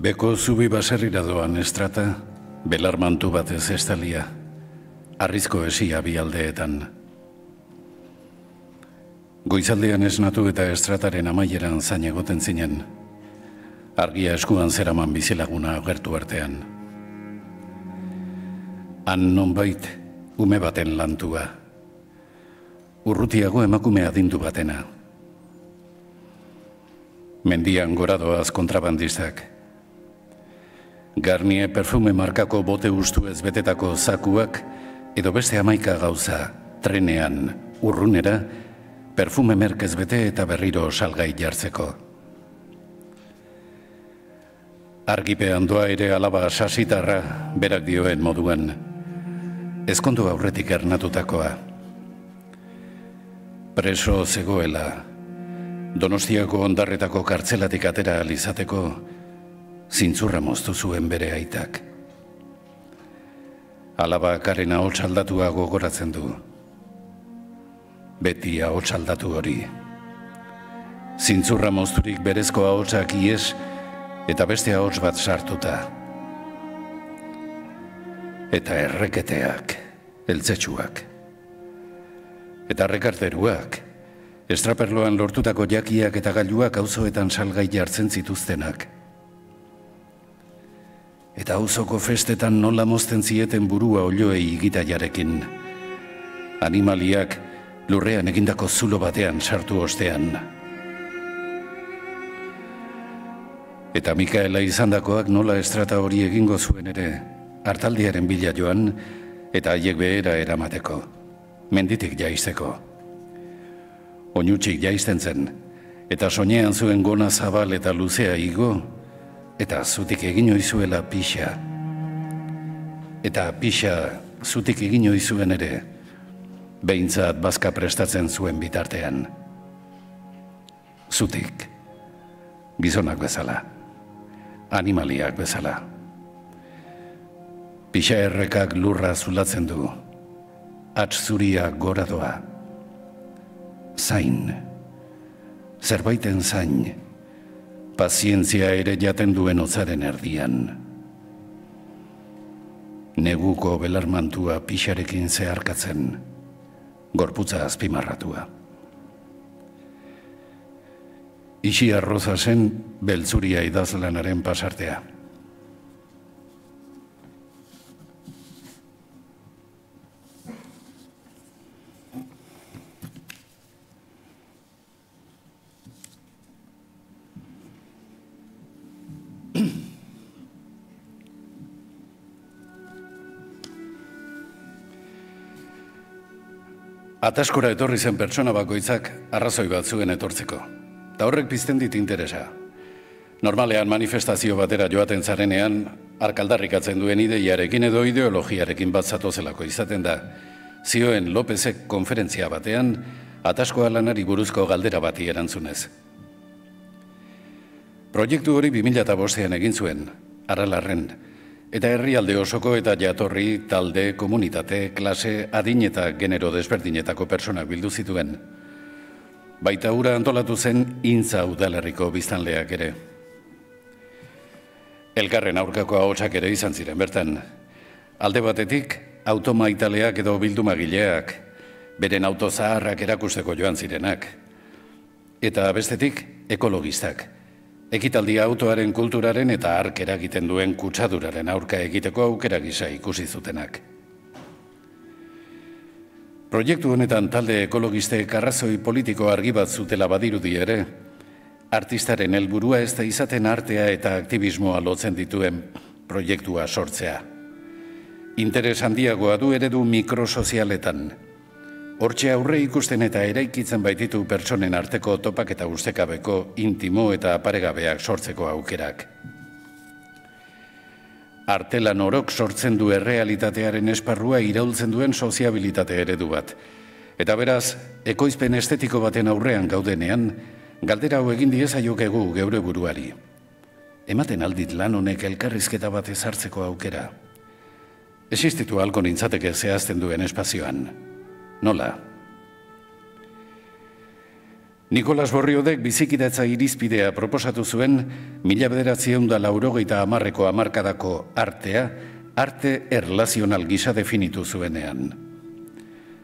Beko zubi baserrira doan estrata, belarmantu batez estalia, arrizko esia bi aldeetan. Goizaldean esnatu eta estrataren amaieran zain egoten zinen, argia eskuan zeraman bizilaguna agertu artean. Han nonbait, ume baten lantua, urrutiago emakume adindu batena. Mendian goradoaz kontrabandistak. Garnier perfume markako bote ustu ez betetako zakuak, edo beste 11 gauza, trenean, urrunera, perfume merkez bete eta berriro salgai jartzeko. Argipean doa ere alaba sasitarra, berak dioen moduan, ezkondu aurretik ernatutakoa. Preso zegoela, Donostiako Ondarretako kartzelatik atera alizateko, zintzurra moztu zuen bere aitak. Alaba karen ahots aldatua gogoratzen du. Beti ahots aldatu hori. Zintzurra mozturik berezko ahotsak ies eta beste ahots bat sartuta. Eta erreketeak, eltzetsuak. Eta rekarteruak, estraperloan lortutako jakiak eta gailuak auzoetan salgai jartzen zituztenak. Eta auzoko festetan nola mozten zieten burua olioei igitaiarekin. Animaliak lurrean egindako zulo batean sartu ostean. Eta Mikaela izandakoak nola estrata hori egingo zuen ere, hartaldiaren bila joan eta haiek behera eramateko, menditik jaisteko. Oinutsik jaisten zen, eta soinean zuen gona zabal eta luzea igo, eta zutik egin oizuela pixa. Eta pixa zutik egin oizuen ere, behintzat bazka prestatzen zuen bitartean. Zutik, gizonak bezala, animaliak bezala. Pixa errekak lurra zulatzen du, hats zuria gora doa. Zain, zerbaiten zain, pazientzia ere jaten duen hotzaren erdian. Neguko belarmantua pixarekin zeharkatzen, gorputza azpimarratua. Ixi arroza zen beltzuria idazlanaren pasartea. Ataskora etorri zen pertsona bakoitzak arrazoi bat zuen etortzeko. Ta horrek pizten dit interesa. Normalean manifestazio batera joaten zarenean, arkaldarrikatzen duen ideiarekin edo ideologiarekin bat zatozelako izaten da. Zioen Lópezek konferentzia batean, ataskoa lanari buruzko galdera bati erantzunez. Proiektu hori 2005an egin zuen, Aralarren, eta herrialde osoko eta jatorri, talde, komunitate, klase, adin eta genero desberdinetako personak bildu zituen. Baita hura antolatu zen Intza udalerriko biztanleak ere. Elkarren aurkako ahotsak ere izan ziren bertan. Alde batetik, automaitaleak edo bildumagileak, beren auto zaharrak erakusteko joan zirenak. Eta bestetik, ekologistak. Ekitaldia autoaren kulturaren eta hark eragiten duen kutsaduraren aurka egiteko aukera gisa ikusi zutenak. Proiektu honetan talde ekologistek arrazoi politiko argi bat zutela badirudi ere, artistaren helburua ez da izaten artea eta aktivismoa lotzen dituen proiektua sortzea. Interes handiagoa du eredu mikrosozialetan. Hortxe aurre ikusten eta eraikitzen baititu pertsonen arteko topak eta ustekabeko intimo eta paregabeak sortzeko aukerak. Artelan orok sortzen du errealitatearen esparrua iraultzen duen soziabilitate eredu bat. Eta beraz, ekoizpen estetiko baten aurrean gaudenean, galdera hau egin diezaiokegu geure buruari. Ematen aldit lan honek elkarrizketa bat ezartzeko aukera. Existitu alko nintzateke zehazten duen espazioan. Nola? Nikolas Borriodek bizikidatza irizpidea proposatu zuen 1980ko hamarkadako artea, arte erlazional gisa definitu zuenean.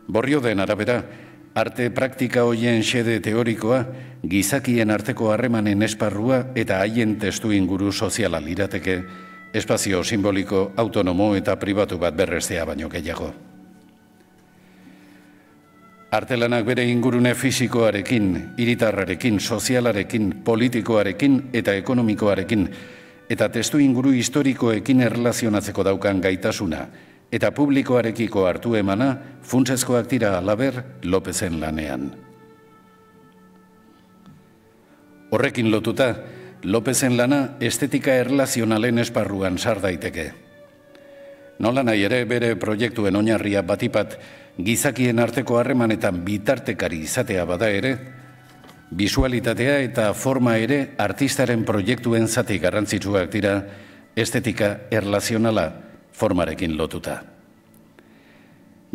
Borrioden arabera, arte praktika hoien xede teorikoa, gizakien arteko harremanen esparrua eta haien testu inguru soziala lirateke, espazio simboliko, autonomo eta pribatu bat berrestea baino gehiago. Artelanak bere ingurune fisikoarekin, hiritarrarekin, sozialarekin, politikoarekin eta ekonomikoarekin, eta testu inguru historikoekin erlazionatzeko daukan gaitasuna, eta publikoarekiko hartu emana, funtsezkoak dira halaber Lopezen lanean. Horrekin lotuta, Lopezen lana estetika erlazionalen esparruan sar daiteke. Nola nahi ere bere proiektuen oinarria batipat gizakien arteko harremanetan bitartekari izatea bada ere, bisualitatea eta forma ere artistaren proiektuen zati garrantzitsuak dira estetika erlazionala formarekin lotuta.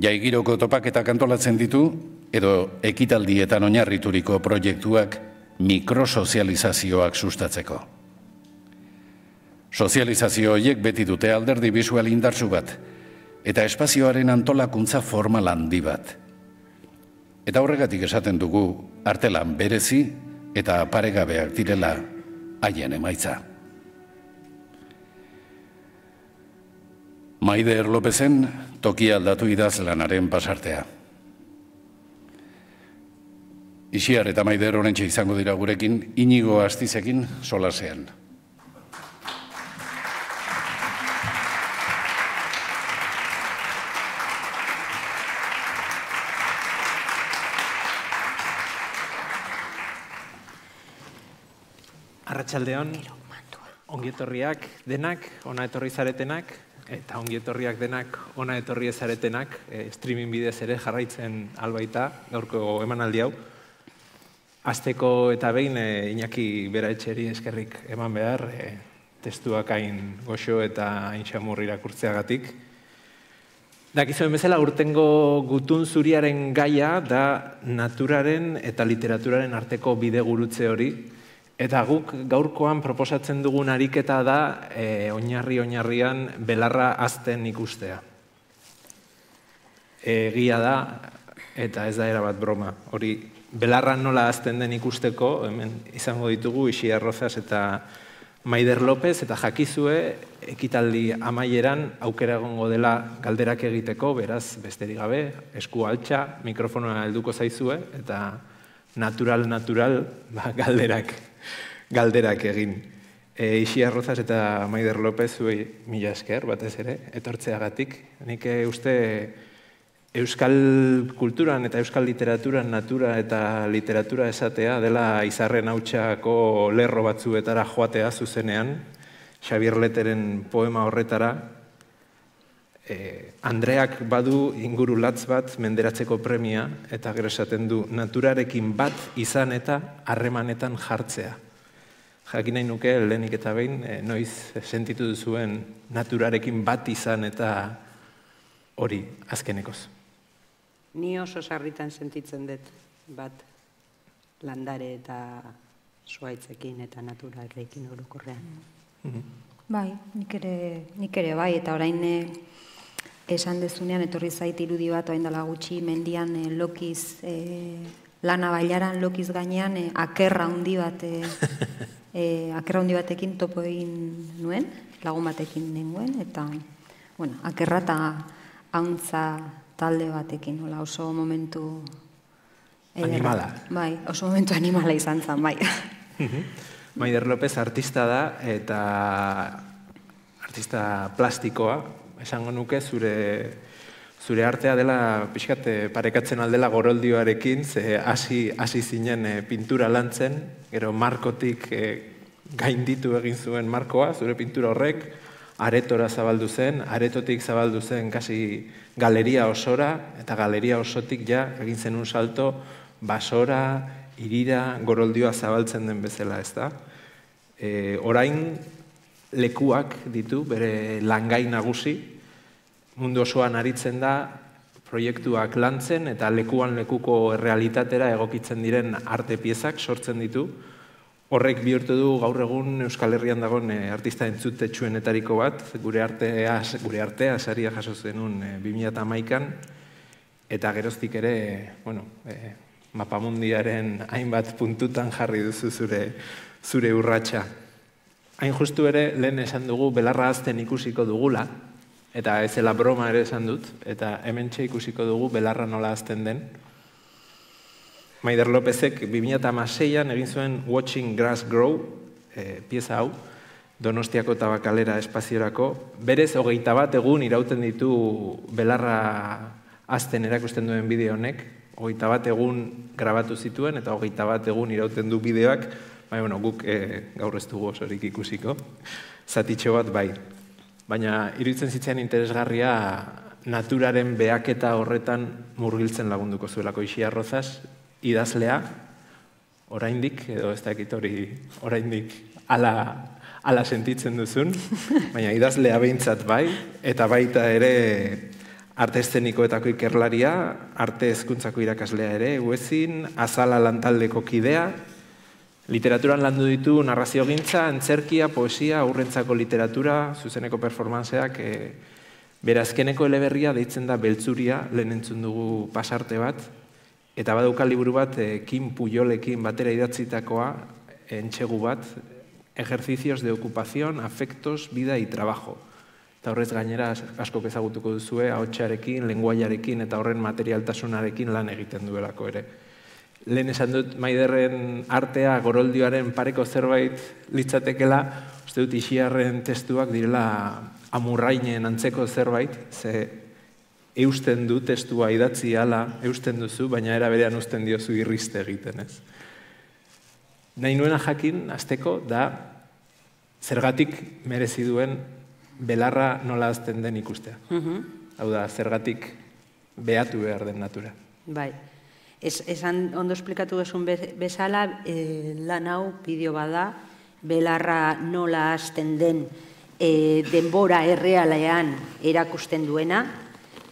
Jaigiroko topaketak antolatzen ditu, edo ekitaldietan oinarrituriko proiektuak mikrosozializazioak sustatzeko. Sozializazio horiek beti dute alderdi bisual indartsu bat, eta espazioaren antolakuntza formal handi bat. Eta horregatik esaten dugu artelan berezi eta paregabeak direla haien emaitza. Maider Lopezen tokia aldatu idazlanaren pasartea. Ixiar eta Maider orentxe izango dira gurekin, Inigo Astizekin solasean. Arratsaldeon, ongietorriak denak, ona etorri zaretenak, eta ongietorriak denak, ona etorri zaretenak, streaming bidez ere jarraitzen albaita, gaurko emanaldi hau. Hasteko eta behin, Iñaki Beraetxeri eskerrik eman behar, testuak hain goxo eta hain xamur irakurtzeagatik. Dakizuen bezala, urtengo gutun zuriaren gaia da naturaren eta literaturaren arteko bidegurutze hori. Eta guk gaurkoan proposatzen dugun ariketa da oinarri-oinarrian belarra hazten ikustea. Egia da, eta ez da erabat broma. Hori, belarra nola hazten den ikusteko, hemen izango ditugu Ixiar Rozas eta Maider López, eta jakizue ekitaldi amaieran aukera egongo dela galderak egiteko, beraz, besterik gabe, esku altxa, mikrofonoa helduko zaizue, eta natural, galderak egin. Ixiar Rozas eta Maider López zuei mila esker, batez ere, etortzeagatik. Nik uste euskal kulturan eta euskal literaturan natura eta literatura esatea dela izarren hautsako lerro batzuetara joatea zuzenean, Xabier Leteren poema horretara, Andreak badu inguru latz bat menderatzeko premia, eta gero esaten du naturarekin bat izan eta harremanetan jartzea. Jakin nahi nuke, lehenik eta behin, noiz sentitu duzuen naturarekin bat izan eta hori azkenekoz. Ni oso sarritan sentitzen dut bat landare eta zuaitzekin eta naturarekin orokorrean. Bai, nik ere bai, eta orain esan dezunean etorri zait irudi bat orain dela gutxi mendian lokiz, lana bailaran lokiz gainean akerra handi batekin topo egin nuen, lagun batekin nengoen, eta akerra eta hauntza talde batekin, oso momentu animala. Bai, oso momentu animala izan zen, bai. Maider López artista da, eta artista plastikoa, esango nuke zure artea dela, pixkat parekatzen aldela goroldioarekin, ze hasi zinen pintura lantzen, gero markotik gainditu egin zuen markoa, zure pintura horrek, aretora zabaldu zen, aretotik zabaldu zen kasi galeria osora, eta galeria osotik ja egin zen un salto basora, irira, goroldioa zabaltzen den bezala, ez da? Orain lekuak ditu, bere langai nagusi, mundu osoan aritzen da, proiektuak lantzen eta lekuan lekuko errealitatera egokitzen diren arte piezak sortzen ditu. Horrek bihurtu du gaur egun Euskal Herrian dagoen artista entzutetsuenetariko bat, gure artea saria jaso zenun 2011an, eta geroztik ere, mapamundiaren hainbat puntutan jarri duzu zure urratsa. Hain justu ere, lehen esan dugu belarra hazten ikusiko dugula, eta ezela broma ere esan dut, eta hementxe ikusiko dugu belarra nola hazten den. Maider Lopezek 2016an egin zuen Watching Grass Grow, pieza hau, Donostiako Tabakalera espaziorako, berez 21 egun irauten ditu belarra hazten erakusten duen bideo honek, 21 egun grabatu zituen eta 21 egun irauten du bideoak, guk gaur ez dugu osorik ikusiko, zatitxo bat bai. Baina iruditzen zitzaidan interesgarria naturaren behaketa horretan murgiltzen lagunduko zuelako Ixia Rozas, idazlea, oraindik, edo ez dakit hori oraindik ala sentitzen duzun, baina idazlea behintzat bai, eta baita ere arte eszenikoetako ikerlaria, arte hezkuntzako irakaslea ere, Uezin, Azala lantaldeko kidea, literaturan landu ditu narraziogintza, antzerkia, poesia, aurrentzako literatura, zuzeneko performanceak, bere azkeneko eleberria deitzen da Beltzuria, lehen entzun dugu pasarte bat, eta badauka liburu bat Kim Puyolekin batera idatzitakoa, entxegu bat, Ejercicios de ocupación, afectos, vida y trabajo. Eta horrez gainera asko ezagutuko duzue, ahotsarekin, lenguaiarekin eta horren materialtasunarekin lan egiten duelako ere. Lehen esan dut Maiderren artea goroldioaren pareko zerbait litzatekela, uste dut Ixiarren testuak direla Amurrainen antzeko zerbait, ze eusten du testua idatzi ala, eusten duzu, baina era berean uzten diozu irriste egiten, ez? Nahi nuena jakin, hasteko, da zergatik merezi duen belarra nola hazten den ikustea. Hau da, zergatik behatu behar den natura. Bai. Esan ondo esplikatu duzun bezala, lan hau bideo bada, belarra nola hazten den denbora errealean erakusten duena,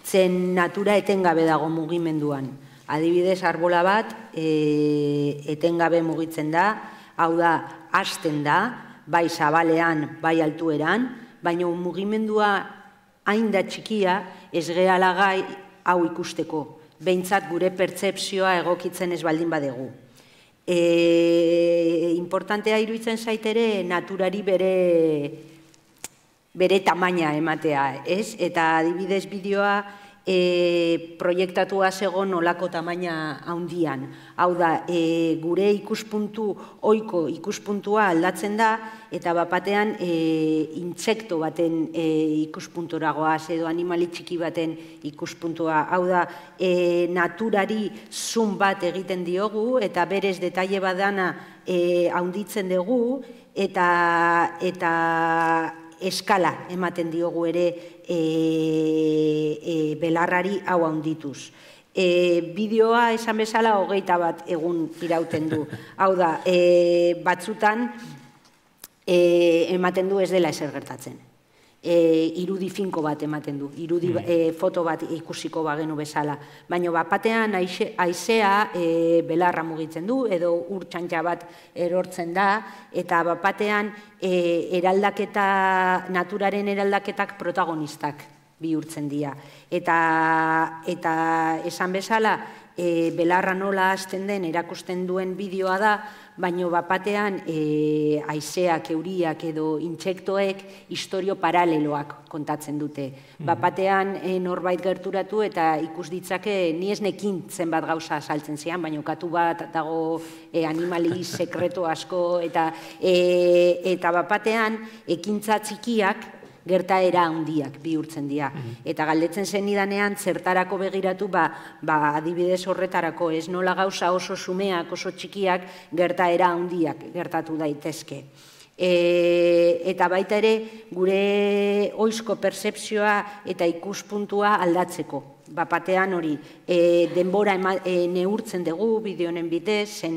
zen natura etengabe dago mugimenduan. Adibidez, arbola bat etengabe mugitzen da, hau da, hasten da, bai zabalean, bai altueran, baina mugimendua hain da txikia ez gehala gai hau ikusteko. Behintzat gure pertzepzioa egokitzen ez baldin badegu. Importantea iruditzen zaitere naturari bere tamaina ematea, ez? Eta adibidez bideoa proiektatua zegoen olako tamaina handian. Hau da, gure ikuspuntu, ohiko ikuspuntua aldatzen da, eta bapatean intsekto baten ikuspuntoragoaz edo animali txiki baten ikuspuntua. Hau da, naturari zoom bat egiten diogu, eta berez detaile badana handitzen dugu, eta eskala ematen diogu ere belarrari hau handituz. Bideoa esan bezala 21 egun irauten du. Hau da, batzutan ematen du ez dela ezer gertatzen. Irudi finko bat ematen du, irudi foto bat ikusiko bagenu bezala. Baina bapatean haizea belarra mugitzen du, edo urtsantxa bat erortzen da, eta bapatean naturaren eraldaketak protagonistak bihurtzen dira. Eta esan bezala, belarra nola hasten den erakusten duen bideoa da, baina bapatean haizeak, euriak edo intsektoek istorio paraleloak kontatzen dute. Bapatean norbait gerturatu eta ikus ditzake ni ez nekin zenbat gauza saltzen zian, baina katu bat dago animali sekreto asko eta bapatean ekintza txikiak gertaera handiak bihurtzen dira. Eta galdetzen zenidanean zertarako begiratu, adibidez horretarako ez nola gauza oso xumeak, oso txikiak gertaera handiak gertatu daitezke. Eta baita ere gure oizko pertzepzioa eta ikuspuntua aldatzeko. Bapatean hori, denbora neurtzen dugu bideonen bitez, zen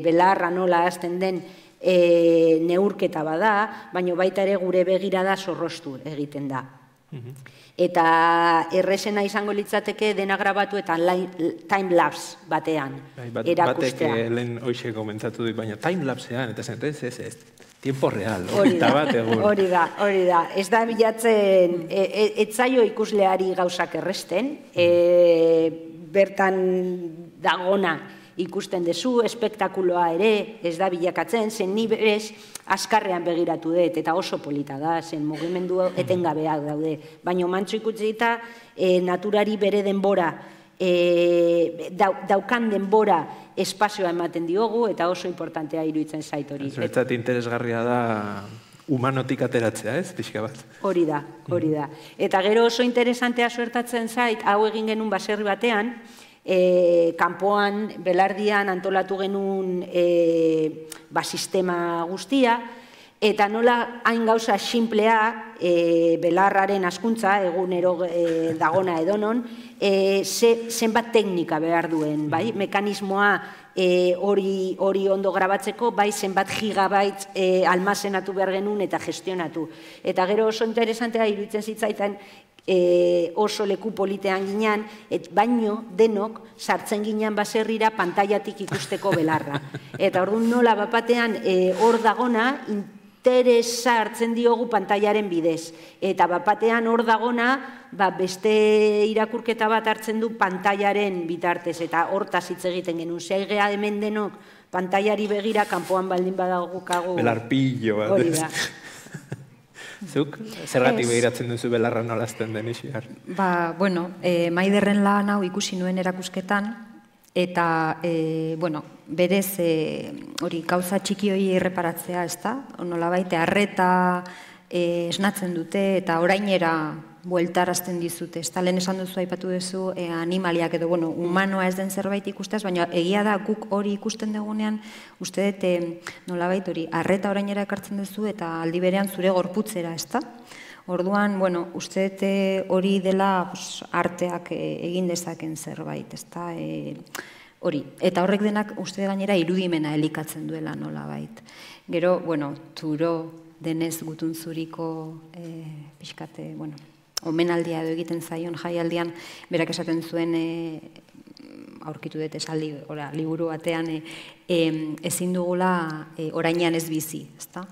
belarra nola hasten den neurketa bada, baina baita ere gure begirada zorroztu egiten da. Eta errezena izango litzateke dena grabatu eta time-lapse batean erakustea. Batek lehen hoxe komentatu dut, baina time-lapsean, eta zen, ez, tiempo real, hori da. Ez da bilatzen, etzaio ikusleari gauzak erresten, bertan dagona ikusten dezu, espektakuloa ere ez da bilakatzen, zen ni berez azkarrean begiratu dut, eta oso polita da, zen mugimendu etengabeak daude. Baina mantxo ikutzen eta naturari bere denbora, daukan denbora espazioa ematen diogu, eta oso importantea iruditzen zait hori. Zuretzat interesgarria da humanotik ateratzea, ez, pixka bat? Hori da. Eta gero oso interesantea suertatzen zait, hau egin genuen baserri batean, kanpoan, belardian antolatu genuen sistema guztia, eta nola hain gauza xinplea, belarraren askuntza, egunero dagona edonon, zenbat teknika behar duen, bai? Mekanismoa hori ondo grabatzeko, bai zenbat gigabyte almazenatu behar genuen eta gestionatu. Eta gero oso interesantea iruditzen zitzaitan, oso leku politean ginean, baino denok sartzen ginean baserrira pantailatik ikusteko belarra. Eta orduan nola bapatean hor dagona interesa hartzen diogu pantailaren bidez. Eta bapatean hor dagona beste irakurketa bat hartzen du pantailaren bitartez. Eta hortaz hitz egiten genuen. Zeigea hemen denok pantailari begira kanpoan baldin badagukagu. Belarpillo bat. Hori da. Zuk, zergatik behiratzen duzu belarra nolazten den isiar? Bueno, Maiderren lan hau ikusi nuen erakusketan, eta, berez, hori, gauza txiki hori erreparatzea, ez da? Nolabait, arreta esnatzen dute, eta orainera bueltarazten dizute. Ez da, lehen esan duzu, aipatu duzu, animaliak edo, humanoa ez den zerbait ikustez, baina egia da guk hori ikusten dugunean, uste dut, nolabait hori, arreta orainera ekartzen duzu, eta aldi berean zure gorputzera, ez da? Orduan, uste dut hori dela arteak egin dezaken zerbait, ez da? Hori, eta horrek denak uste gainera irudimena elikatzen duela nolabait. Gero, turo denez gutuntzuriko pixkate, omenaldia edo egiten zaion jaialdian, berak esaten zuen, aurkitu dut esaldi, liburu batean, ezin dugula orainean ez bizi, ezta?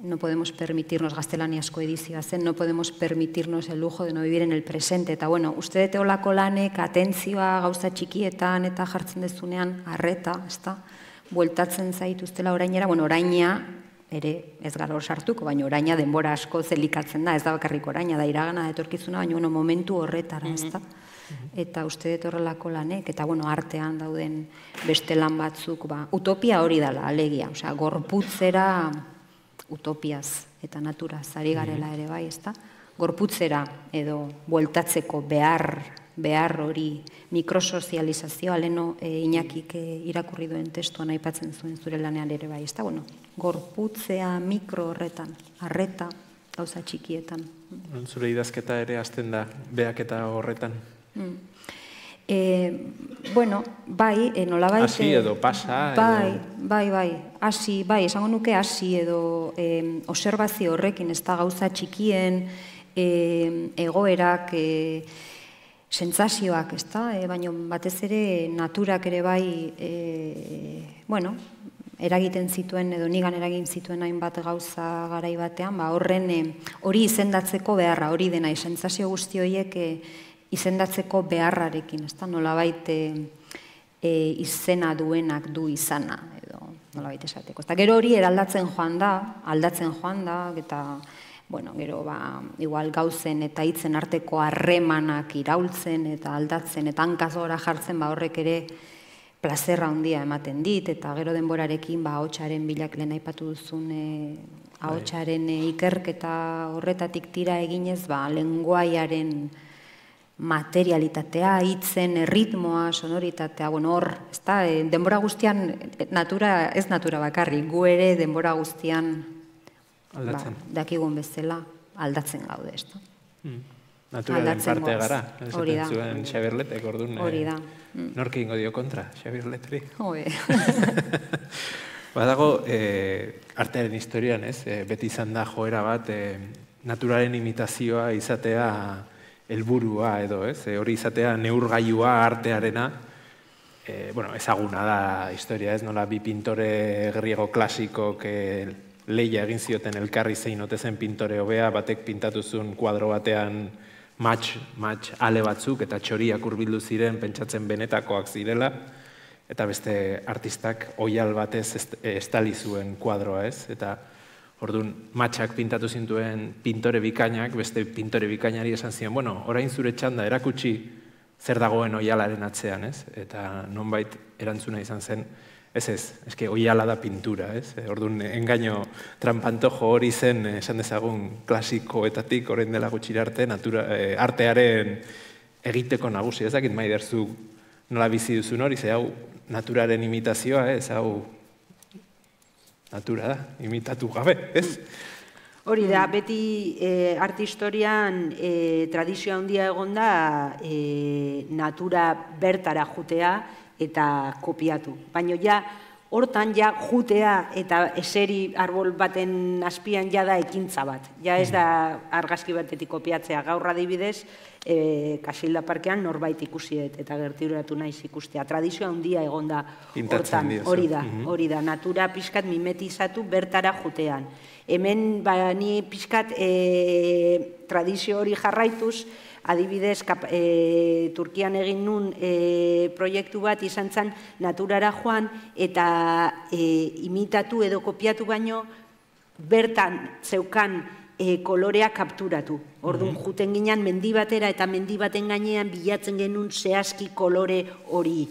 No podemos permitirnos, gaztelaniazko edizioa zen, no podemos permitirnos el lujo de no vivir en el presente. Eta, uste dut olako lanek, atentzioa gauza txikietan eta jartzen dezunean, arreta, ezta? Bueltatzen zaituztela orainera, oraina, ere ez gara hor sartuko, baina oraina denbora asko zelikatzen da, ez da bakarrik oraina, da iragana etorkizuna, baina momentu horretara, ez da? Eta uste dut horrelako lanek, eta artean dauden beste lan batzuk, utopia hori dela, alegia, gorputzera utopiaz eta naturaz ari garela ere bai, ez da? Gorputzera edo bueltatzeko behar hori mikrosozializazioa leno Iñakik irakurri duen testuan aipatzen zuen zure lanean ere bai, ez da? Gorputzea mikro horretan, arreta, gauza txikietan. Zure idazketa ere hasten da, behaketa horretan? Bai, nolabait... Hasi edo pasa? Bai, hasi, esango nuke hasi edo obserbazio horrekin, ez da gauza txikien, egoerak, sentsazioak, ez da? Baina batez ere naturak ere bai, eragiten zituen, edo nigan eragin zituen hainbat gauza garai batean, hori izendatzeko beharra, hori dena, sentsazio guzti horiek izendatzeko beharrarekin, ez da? Nolabait izena duenak du izana, edo nolabait esateko. Eta gero hori aldatzen joan da, eta gero igual gauzen eta hitzen arteko harremanak iraultzen eta aldatzen eta hankazora jartzen horrek ere plazerra handia ematen dit, eta gero denborarekin ahotsaren bilak lehen aipatu duzun ahotsaren ikerketa horretatik tira eginez lenguaiaren materialitatea, hitzen, ritmoa, sonoritatea, hor, ez da, denbora guztian ez natura bakarri, gu ere denbora guztian dakigun bezala aldatzen gaude, ez da. Naturaren parte gara, esaten zuen Xabier Letek, orduan. Hori da. Nork egingo dio kontra, Xabier Letri? Hoi. Badago, artearen historian, beti izan da joera bat, naturaren imitazioa izatea helburua edo, ez? Hori izatea neurgailua artearena, ezaguna da historia, ez? Nola bi pintore griego klasikok lehia egin zioten elkarri zein ote zen pintore hobea, batek pintatu zuen kuadro batean match ale batzuk eta txoriak hurbildu ziren pentsatzen benetakoak zirela, eta beste artistak oihal batez estali zuen kuadroa, ez? Eta orduan matxak pintatu zintuen pintore bikainak, beste pintore bikainari esan zion, orain zure txanda erakutsi zer dagoen oihalaren atzean, ez? Eta nonbait erantzuna izan zen, eske oihala da pintura, ez? Orduan engaino trampantojo hori zen, esan dezagun, klasikoetatik orain dela gutxira arte, artearen egiteko nagusi, ez dakit Maider zu nola bizi duzun hori, ze hau naturaren imitazioa, ez? Hau natura da, imitatu gabe, ez? Hori da, beti arte historian tradizioa handia egon da natura bertara jutea eta kopiatu. Baina ja, hortan ja jutea eta eseri arbol baten azpian ja da ekintza bat. Ja ez da argazki batetik kopiatzea. Gaur adibidez, Kasilda Parkean norbait ikusiet eta gerturatu naiz ikustea. Tradizioa handia egon da hortan. Hori da, natura pixkat mimetizatu bertara jutean. Hemen, ni pixkat tradizio hori jarraituz, adibidez, Turkian egin nun proiektu bat izan zen naturara joan eta imitatu edo kopiatu baino bertan zeukan kolorea kapturatu. Orduan, juten ginen mendi batera eta mendi baten gainean bilatzen genuen zehazki kolore hori.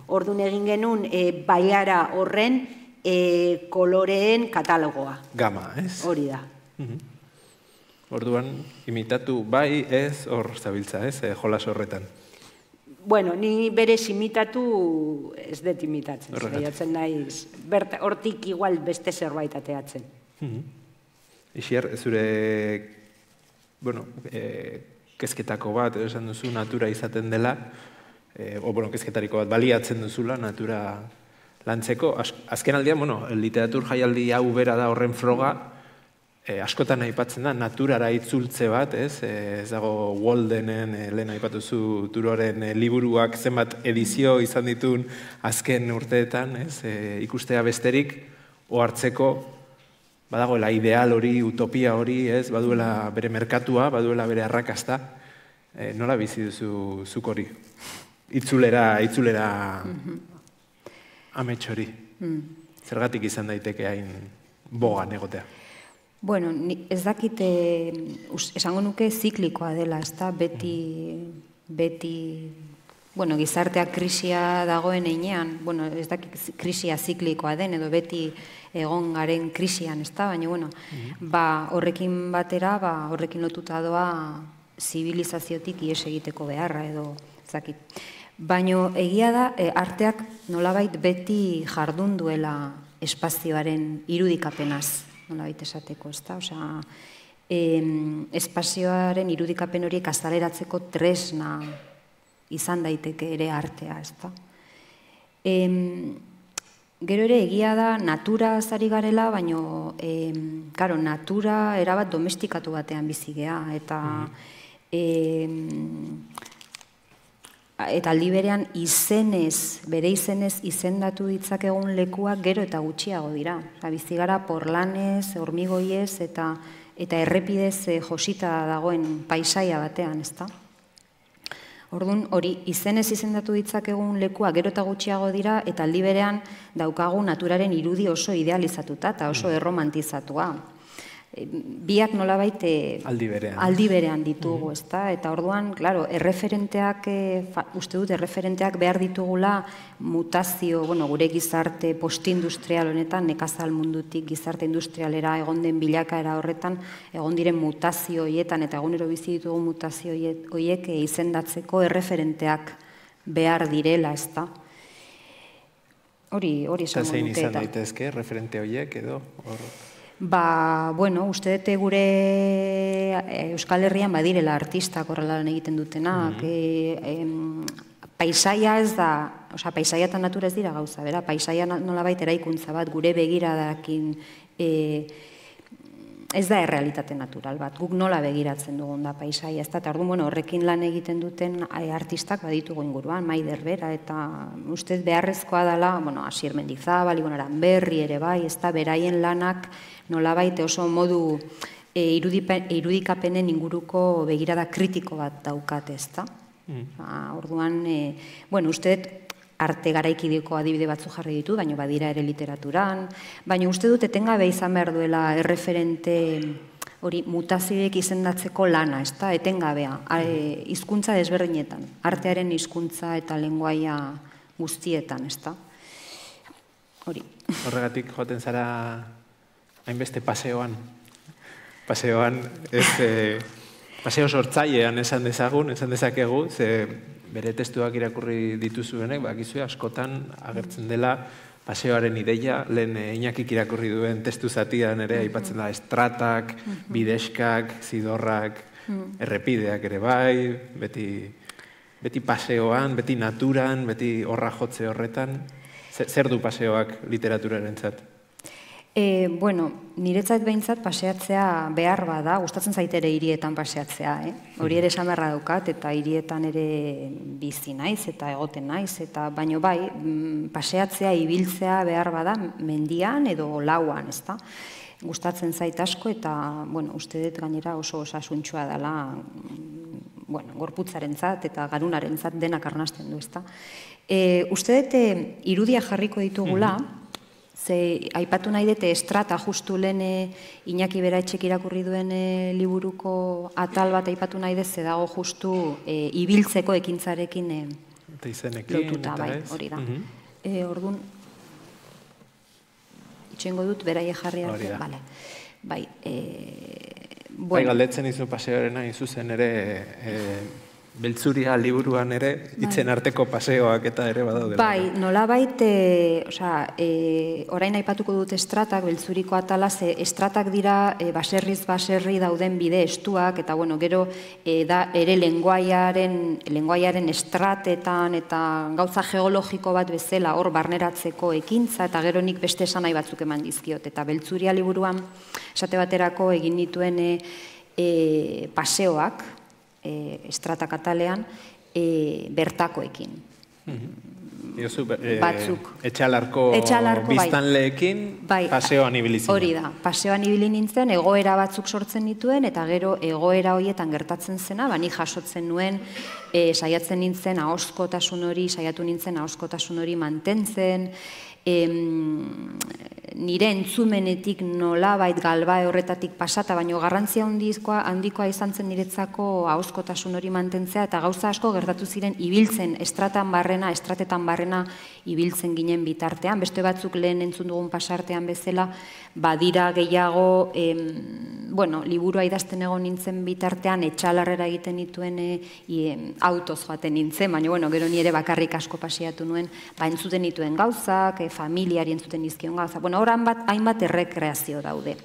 Orduan egin genuen bailara horren koloreen katalogoa. Gama, ez? Hori da. Orduan, imitatu bai ez hor zabiltza, ez? Jolas horretan. Bueno, ni berez imitatu ez dut imitatzen. Zaiatzen naiz, hortik igual beste zerbait ateatzen. Ixier, zure, kezketako bat, esan duzu, natura izaten dela, kezketariko bat baliatzen duzula, natura lantzeko. Azken aldean, literatur jaialdi hau bera da horren froga, askotan aipatzen da, naturara itzultze bat, ez dago Waldenen, lehen aipatuzu Turoren liburuak zenbat edizio izan ditun azken urteetan, ikustea besterik, ohartzeko, badagoela ideal hori, utopia hori, baduela bere merkatua, baduela bere arrakasta, nola bizi duzu zuk hori? Itzulera amets hori. Zergatik izan daiteke hain bogan egotea? Bueno, ez dakite, esango nuke ziklikoa dela, ez da, beti, gizarteak krisia dagoen einean, ez dakit krisia ziklikoa den, edo beti egon garen krisian, ez da, baina, horrekin batera, horrekin lotuta doa zibilizaziotik ies egiteko beharra, edo, ez dakit. Baina, egia da, arteak nolabait beti jardun duela espazioaren irudikapenaz, nolabait esateko, ez da? Osea, espazioaren irudikapen horiek azaleratzeko tresna izan daiteke ere artea, ez da? Gero ere egia da natura zari garela, baina, natura erabat domestikatu batean bizi gea, eta aldi berean bere izenez izendatu ditzakegun lekuak gero eta gutxiago dira. Bizi gara porlanez, hormigoiez eta errepidez josita dagoen paisaia batean, ez da? Orduan, hori izenez izendatu ditzakegun lekuak gero eta gutxiago dira eta aldi berean daukagu naturaren irudi oso idealizatuta eta oso erromantizatua. Biak nolabait aldi berean ditugu, ez da? Eta orduan, klaro, uste dut, erreferenteak behar ditugula mutazio, gure gizarte postindustrial honetan, nekazal mundutik gizarte industrialera egon den bilakaera horretan, egon diren mutazio horietan, eta egunero bizi ditugu mutazio horiek izendatzeko erreferenteak behar direla, ez da? Hori esango nuke. Eta zein izan daitezke, referente horiek edo? Uste dute gure Euskal Herrian badirela artistak horrela lan egiten dutenak. Paisaia ez da, paisaia eta natura ez dira gauza, bera? Paisaia nolabait eraikuntza bat, gure begiradakin ez da errealitate natural bat, guk nola begiratzen dugun da paisaia, ez da, eta orduan, horrekin lan egiten duten artistak baditugu inguruan, Maider bera, eta ustez beharrezkoa dela, Asier Mendizabal, Ibon Aranberri ere bai, ez da, beraien lanak nolabait oso modu irudikapenen inguruko begirada kritiko bat daukat, ez da. Orduan, uste dut, arte garaikideko adibide batzu jarri ditu, baina badira ere literaturan, baina uste dut etengabe izan behar duela erreferente hori mutazioek izendatzeko lana, ez da, etengabea, hizkuntza desberdinetan, artearen hizkuntza eta lenguaia guztietan, ez da. Hori. Horregatik joaten zara hainbeste paseoan. Paseoan, paseo sortzailean esan dezakegu, ze bere testuak irakurri dituzuenek, bakizue askotan agertzen dela paseoaren ideia, lehen Iñakik irakurri duen testu zatian ere aipatzen da estratak, bideskak, zidorrak, errepideak ere bai, beti paseoan, beti naturan, beti horra jotze horretan. Zer du paseoak literaturarentzat? Niretzat behintzat paseatzea behar bada, gustatzen zaitere hirietan paseatzea, hori ere esan beharra daukat, eta hirietan ere bizi naiz, eta egoten naiz, eta baino bai, paseatzea, ibiltzea behar bada mendian edo lauan, ez da? Gustatzen zait asko, eta, uste dut gainera oso osasuntxua dela, gorputzarentzat eta garunarentzat denak arnasten du, ez da? Uste dut irudia jarriko ditugula, ze aipatu nahi dute estrata justu lehen Iñaki Beraetxek irakurri duen liburuko atal bat aipatu nahi dut, ze dago justu ibiltzeko ekintzarekin lotuta, bai, hori da. Orduan, itxengo dut, beraie jarri arte, bale. Bai, galdetzen izu paseoarena izuzen ere Beltzuria liburuan ere, hitzen arteko paseoak eta ere badaudela. Bai, nolabait, orain aipatuko dut estratak, Beltzuriko atala, estratak dira baserriz baserri dauden bide estuak, eta gero ere lenguaiaren estratetan eta gauza geologiko bat bezala hor barneratzeko ekintza, eta gero nik beste esan nahi batzuk eman dizkiot. Eta Beltzuria liburuan, esate baterako egin dituen paseoak, estrata katalean, bertakoekin. Etxalarko biztanleekin paseoan ibili zinen. Hori da, paseoan ibili nintzen, egoera batzuk sortzen dituen, eta gero egoera horietan gertatzen zena, ni jasotzen nuen, saiatu nintzen ahoskotasun hori mantentzen, nire entzumenetik nolabait galbae horretatik pasata, baina garrantzia handikoa izan zen niretzako ahoskotasun hori mantentzea, eta gauza asko gertatu ziren ibiltzen, estratetan barrena ibiltzen ginen bitartean, beste batzuk lehen entzun dugun pasartean bezala, badira gehiago, liburua idazten egon nintzen bitartean, etxalarrera egiten dituen autoz joaten nintzen, baina gero nire bakarrik asko paseatu nuen, entzuten dituen gauzak, familiari entzuten dizkion gauzak, horan bat, hainbat errekreazio daude.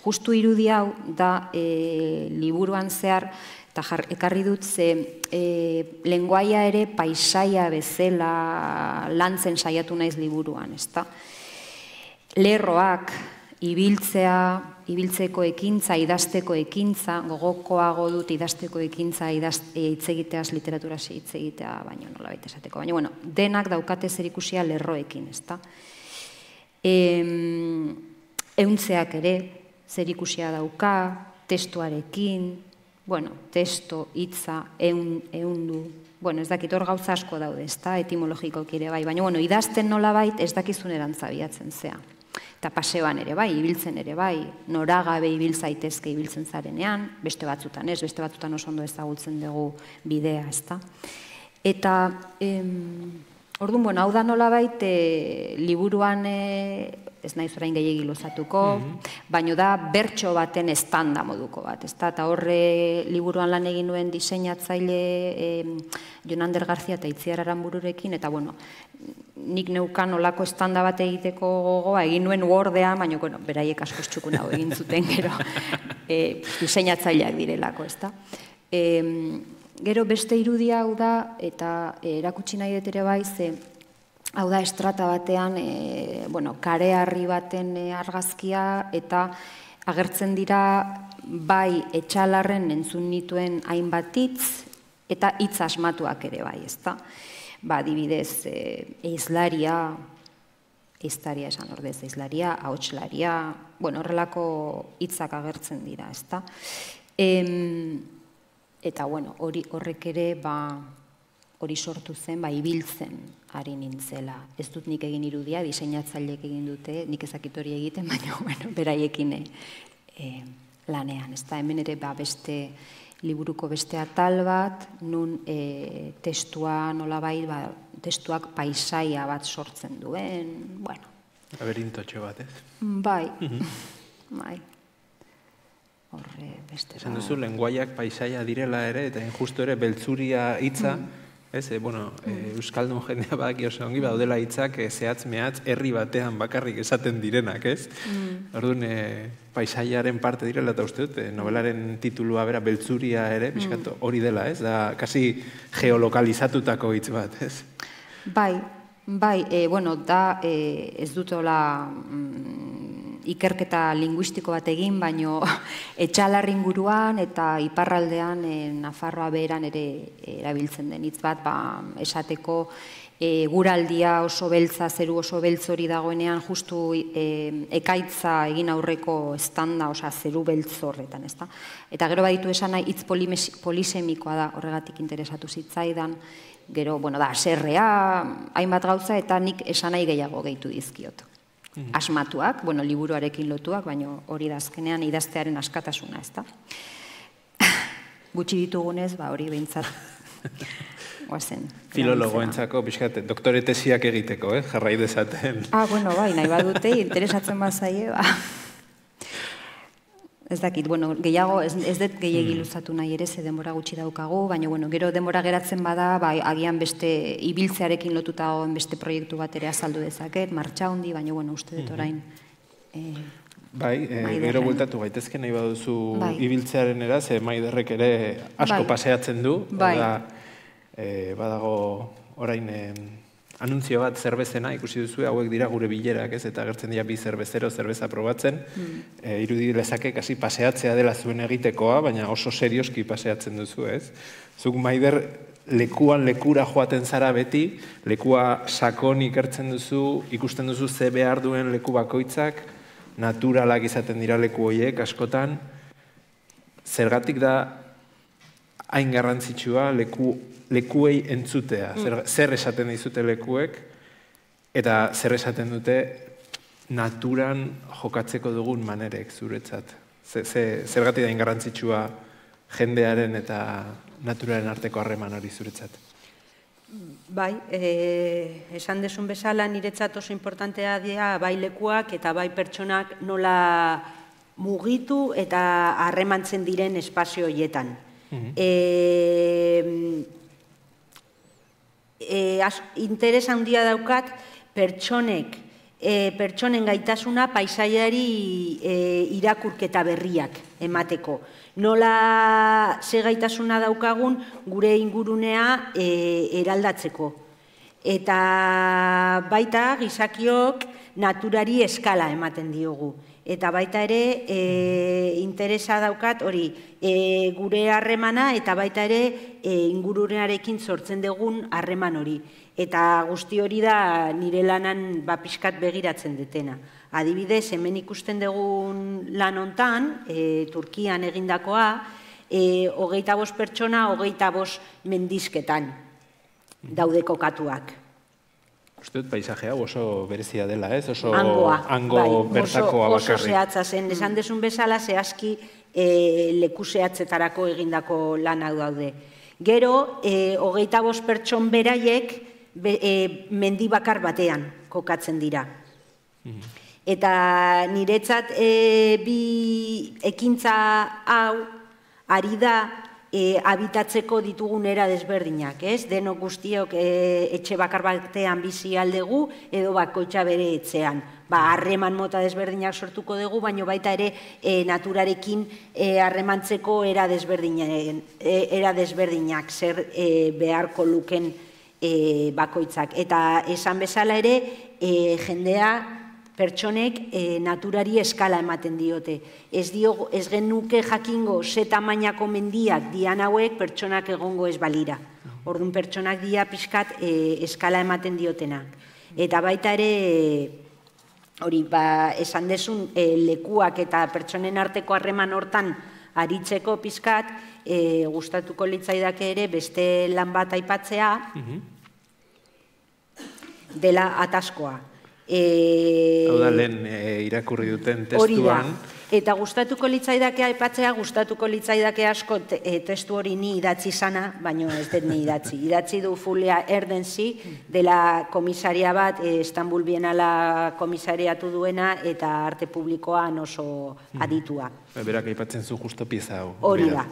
Justu irudi hau da liburuan zehar, eta ekarri dut ze lenguaia ere paisaia bezala lantzen saiatu naiz liburuan, ezta? Lerroak, ibiltzeko ekintza, idazteko ekintza, gogokoago dut idazteko ekintza hitz egiteaz literaturaz hitz egitea, baina nolabait esateko. Baina, denak daukate zerikusia lerroekin, ezta? Euntzeak ere zerikusia dauka, testuarekin, testo, hitza, eundu, ez dakit hor gauza asko daude, ezta, etimologikoak ere bai, baina idazten nolabait ez dakizun erantzabiatzen zea. Eta paseoan ere bai, ibiltzen ere bai, noragabe ibiltzaitezke ibiltzen zarenean, beste batzutan ez, beste batzutan oso ondo ezagutzen dugu bidea, ezta. Eta, orduan, hau da nolabait, liburuan, ez naiz orain gehiegi luzatuko, baina da bertso baten estanda moduko bat, ezta, eta horre liburuan lan egin nuen diseinatzaile Jon Ander Garzia eta Itziar Aranbururekin, eta nik neukan olako estanda bat egiteko gogoa, egin nuen Wordean, baina beraiek asko txukun hau egin zuten gero diseinatzaileak direlako, ezta. Gero beste irudia hau da, eta erakutsi nahi dut ere bai, ze hau da estrata batean, kareharri baten argazkia, eta agertzen dira bai Etxalarren entzun nituen hainbat hitz eta hitz asmatuak ere bai, ezta? Adibidez, eizlaria, eiztaria esan ordez, eizlaria, ahotslaria, horrelako hitzak agertzen dira, ezta? Eta, horrek ere, hori sortu zen, ibiltzen ari nintzela. Ez dut nik egin irudia, diseinatzaileek egin dute, nik ezakit hori egiten, baina, beraiekin lanean, ezta? Hemen ere, beste liburuko beste atal bat, nun testua nolabait, testuak paisaia bat sortzen duen, Labirintotxo bat, ez? Bai. Horre, beste. Esan duzu, lenguaiak paisaia direla ere, eta justu ere beltzuria hitza, ez, Euskaldun jendea badaki oso ongi, daudela hitzak zehatz mehatz herri batean bakarrik esaten direnak, ez? Orduan, paisaiaren parte direla, eta uste dut, novelaren titulua bera beltzuria ere, bizkat hori dela, ez? Da, kasi geolokalizatutako hitz bat, ez? Bai, da, ez dutola ikerketa linguistiko bat egin, baino Etxalar inguruan eta iparraldean Nafarroa beheran ere erabiltzen den hitz bat, esateko guraldia oso beltza, zeru oso beltz hori dagoenean, justu ekaitza egin aurreko estanda, zeru beltz horretan, ezta? Eta gero baditu esan nahi, hitz polisemikoa da, horregatik interesatu zitzaidan, gero, da, aserrea, hainbat gauza, eta nik esan nahi gehiago gehitu dizkiot. Asmatuak, liburuarekin lotuak, baina hori da azkenean idaztearen askatasuna, ezta? Gutxi ditugunez, hori behintzat guazen. Filologoentzako, pixkat, doktore tesiak egiteko, jarrai dezaten. Bai, nahi badute, interesatzen bazaie, ez dakit, gehiago, ez dut gehiagi luzatu nahi ere, ze denbora gutxi daukagu, baina, gero denbora geratzen bada, agian beste ibiltzearekin lotuta goen beste proiektu bat ere azaldu dezaket, martxa hondi, baina, uste dut orain. Gero bultatu gaitezke nahi baduzu ibiltzearen era, ze Maiderrek ere asko paseatzen du, badago orain anuntzio bat zerbezena, ikusi duzu, hauek dira gure bilerak, ez, eta gertzen dira bi zerbezero zerbeza probatzen, irudi lezake kasi paseatzea dela zuen egitekoa, baina oso serioski paseatzen duzu, ez? Zuk Maider lekuan lekura joaten zara beti, lekua sakon ikertzen duzu, ikusten duzu ze behar duen leku bakoitzak, naturalak izaten dira leku horiek askotan, zergatik da hain garrantzitsua lekuei entzutea, zer esaten dizute lekuek, eta zer esaten dute naturan jokatzeko dugun manerek zuretzat. Zergatik da hain garrantzitsua jendearen eta naturaren arteko harreman hori zuretzat. Bai, esan desun bezala niretzat oso importantea dira bai lekuak eta bai pertsonak nola mugitu eta harremantzen diren espazio horietan. Interes handia daukat pertsonen gaitasuna paisaiari irakurketa berriak emateko. Nola ze gaitasuna daukagun gure ingurunea eraldatzeko. Eta baita gizakiok naturari eskala ematen diogu. Eta baita ere interesa daukat hori gure harremana eta baita ere ingurunearekin sortzen dugun harreman hori. Eta guzti hori da nire lanan pixkat begiratzen detena. Adibidez, hemen ikusten dugun lan hontan, Turkian egindakoa, 25 pertsona, 25 mendizketan daude kokatuak. Uste dut paisajea oso berezia dela, ez? Oso hango bertakoa bakarrik. Oso zehatza zen, esan desun bezala zehazki leku zehatzetarako egindako lan hau daude. Gero, 25 pertson beraiek mendi bakar batean kokatzen dira. Eta niretzat bi ekintza hau ari da habitatzeko ditugun era desberdinak, ez? Denok guztiok etxe bakar batean bizi aldegu edo bakoitza bere etxean. Harreman mota desberdinak sortuko dugu, baina baita ere naturarekin harremantzeko era desberdinak zer beharko luken bakoitzak. Eta esan bezala ere jendea pertsonek naturari eskala ematen diote. Ez genuke jakingo ze tamainako mendiak dian hauek pertsonak egongo ez balira. Orduan pertsonak dia pixkat eskala ematen diotenak. Eta baita ere, hori, esan desun lekuak eta pertsonen arteko harreman hortan aritzeko pixkat, gustatuko litzaidake ere beste lan bat aipatzea, dela ataskoa. Hau da, lehen irakurri duten testuan. Eta gustatuko litzaidake aipatzea, gustatuko litzaidake asko testu hori ni idatzi sana, baina ez dut ni idatzi. Idatzi du Fulya Erdensi, dela komisaria bat, Istanbul Bienala komisariatu duena, eta arte publikoan oso aditua. Berak aipatzen zu justo pieza hau. Hori da.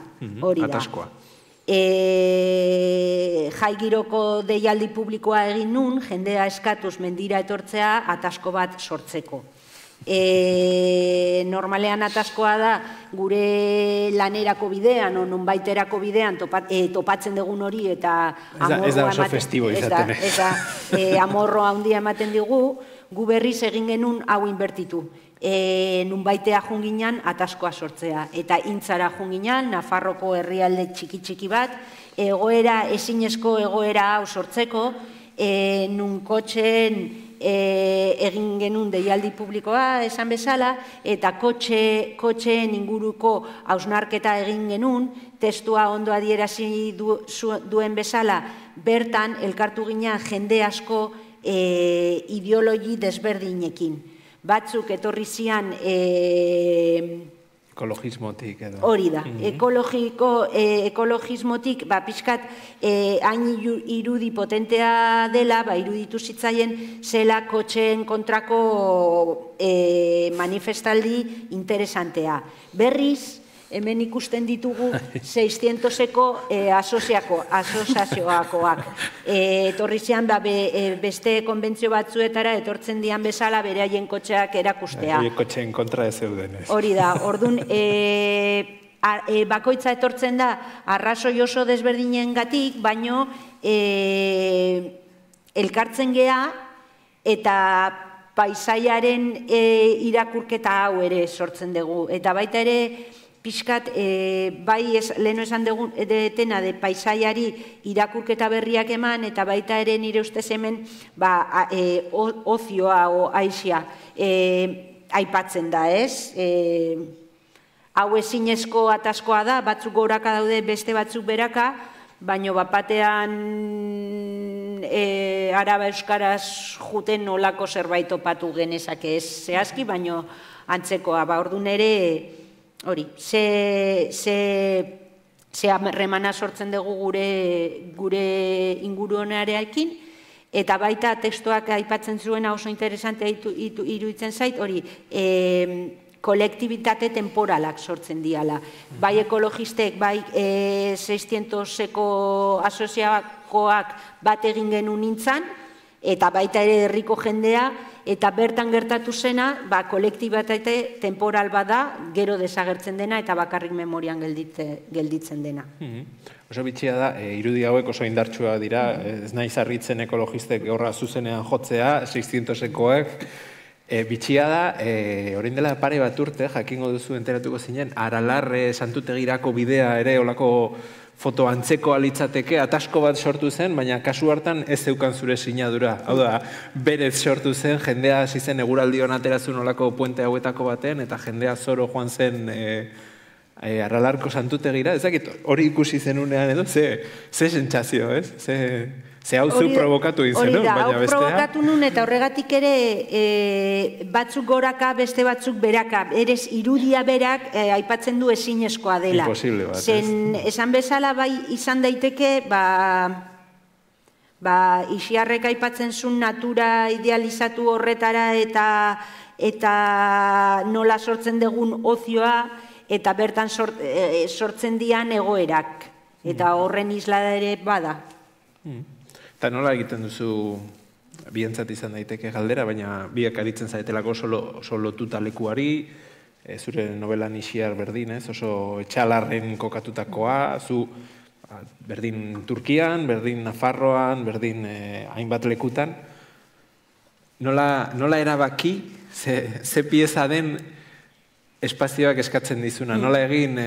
Ataskoa. Jai giroko deialdi publikoa egin nun, jendea eskatuz mendira etortzea atasko bat sortzeko. Normalean ataskoa da gure lanerako bidean, o nonbaiterako bidean topatzen dugun hori eta ez da oso festibo izaten. Eta amorroa handia ematen digu, gu berriz egin genuen hau inbertitu. Nunbaitea junginan ataskoa sortzea. Eta intzara junginan, Nafarroko herrialde txiki-txiki bat, ezinezko egoera hau sortzeko, nun kotxen egin genuen deialdi publikoa esan bezala, eta kotxeen inguruko hausnarketa egin genuen, testua ondo adierazi duen bezala, bertan elkartu ginen jende asko ideologi desberdinekin. Batzuk etorri zian ekologismotik edo. Hori da, ekologismotik pixkat hain irudi potentea dela, iruditu zitzaien zela kotxeen kontrako manifestaldi interesantea. Berriz, hemen ikusten ditugu 600eko asoziazioakoak. Etorri zian beste konbentzio batzuetara etortzen dian bezala beraien kotxeak erakustea. Kotxeen kontra ez zeudenez. Hori da, orduan bakoitza etortzen da arrazoi oso desberdinen gatik, baino elkartzen gea eta paisaiaren irakurketa hau ere sortzen dugu. Eta baita ere, pixkat, bai leheno esan detena de paisaiari irakurketa berriak eman, eta baita ere nire ustez hemen ozioa o aisia aipatzen da, ez? Hau ezinezko ataskoa da, batzuk goraka daude, beste batzuk beraka, baino bapatean araba euskaraz juten olako zerbait topatu genezake ez zehazki, baino antzekoa, orduan ere, hori, ze remana sortzen dugu gure inguru honarekin, eta baita testuak aipatzen zuena oso interesante iruditzen zait, hori, kolektibitate temporalak sortzen diala. Bai ekologistek, bai 600eko asoziakoak bat egin genuen nintzen, eta baita ere herriko jendea, eta bertan gertatu zena, kolektibitate temporal bada, gero desagertzen dena, eta bakarrik memorian gelditzen dena. Oso bitxia da, irudi hauek oso indartsua dira, ez naiz harritzen ekologistek horra zuzenean jotzea, 600ekoek, bitxia da, orain dela pare bat urte, jakingo duzu enteratuko zinen, Aralarre Santutegirako bidea ere olako foto antzeko alitzateke, atasko bat sortu zen, baina kasu hartan ez zeukan zure sinadura. Hau da, berez sortu zen, jendea hasi zen eguraldion aterazun olako puente hauetako baten, eta jendea zoro joan zen Aralarko Santutegira, ezakit hori ikusi zenunean edo, ze sentsazio, ez? Ze hau zu provokatu izenu, baina bestea. Hori da, hau provokatu nun, eta horregatik ere batzuk goraka, beste batzuk beraka. Erez, irudia berak aipatzen du ezinezkoa dela. Imposible bat, ez? Esan bezala bai izan daiteke, Ixiarrek aipatzen zuen natura idealizatu horretara eta nola sortzen dugun ozioa, eta bertan sortzen dian egoerak. Eta horren islada ere bada. Eta nola egiten duzu, bientzat izan daiteke galdera, baina biak aritzen zaretelako oso lotuta lekuari, zure novelan Ixiar berdin, oso etxalarren kokatutakoa, zu berdin Turkian, berdin Nafarroan, berdin hainbat lekutan. Nola erabaki ze pieza den espazioak eskatzen dizuna. Nola egin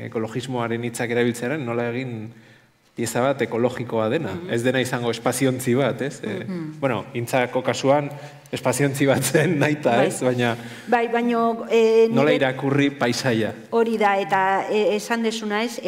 ekologismoaren hitzak erabiltzearen, nola egin pieza bat ekologikoa dena. Ez dena izango espaziontzi bat, ez? Bueno, intzako kasuan espaziontzi bat zen naita, ez? Baina nola irakurri paisaia. Hori da, eta esan desuna, ez?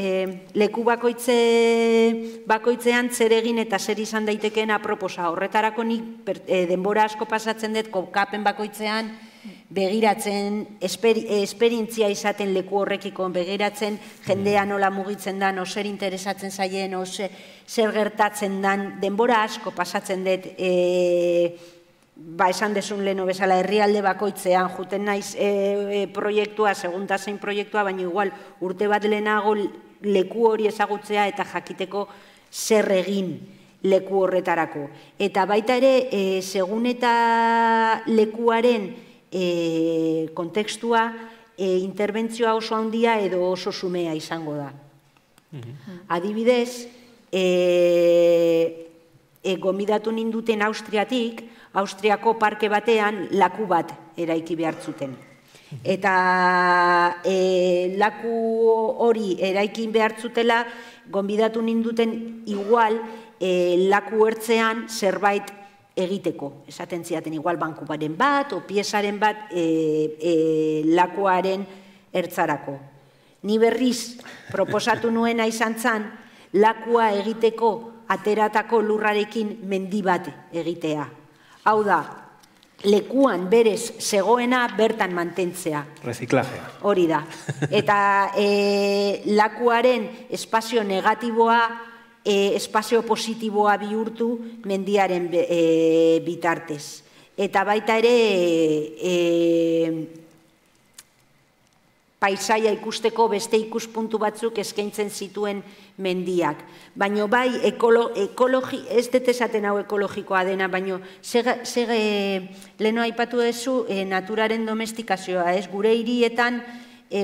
Leku bakoitzean zer egin eta zer izan daitekeen aproposa. Horretarako nik denbora asko pasatzen dut kokapen bakoitzean begiratzen, esperientzia izaten leku horrekiko, begiratzen jendea nola mugitzen dan, o zer interesatzen zaien, o zer gertatzen dan, denbora asko pasatzen dut, esan desun leheno bezala, herrialde bakoitzean, juten naiz proiektua, segunta zein proiektua, baina igual urte bat lehenago leku hori ezagutzea eta jakiteko zer egin leku horretarako. Eta baita ere, segun eta lekuaren kontekstua, interbentzioa oso handia edo oso sumea izango da. Adibidez, gonbidatu ninduten Austriatik, Austriako parke batean laku bat eraiki behartzuten. Eta laku hori eraikin behartzutela, gonbidatu ninduten igual laku ertzean zerbait egiteko. Esaten ziaten igual bankubaren bat, o piezaren bat lakuaren ertzarako. Ni berriz proposatu nuena izan zan, lakua egiteko ateratako lurrarekin mendi bat egitea. Hau da, lekuan berez zegoena bertan mantentzea. Reziklajea. Hori da. Eta lakuaren espazio negatiboa, espazio positiboa bihurtu mendiaren bitartez. Eta baita ere paisaia ikusteko beste ikuspuntu batzuk eskaintzen zituen mendiak. Baina bai, ez dut esaten hau ekologikoa dena, baina leheno aipatu duzu naturaren domestikazioa, ez? Gure hirietan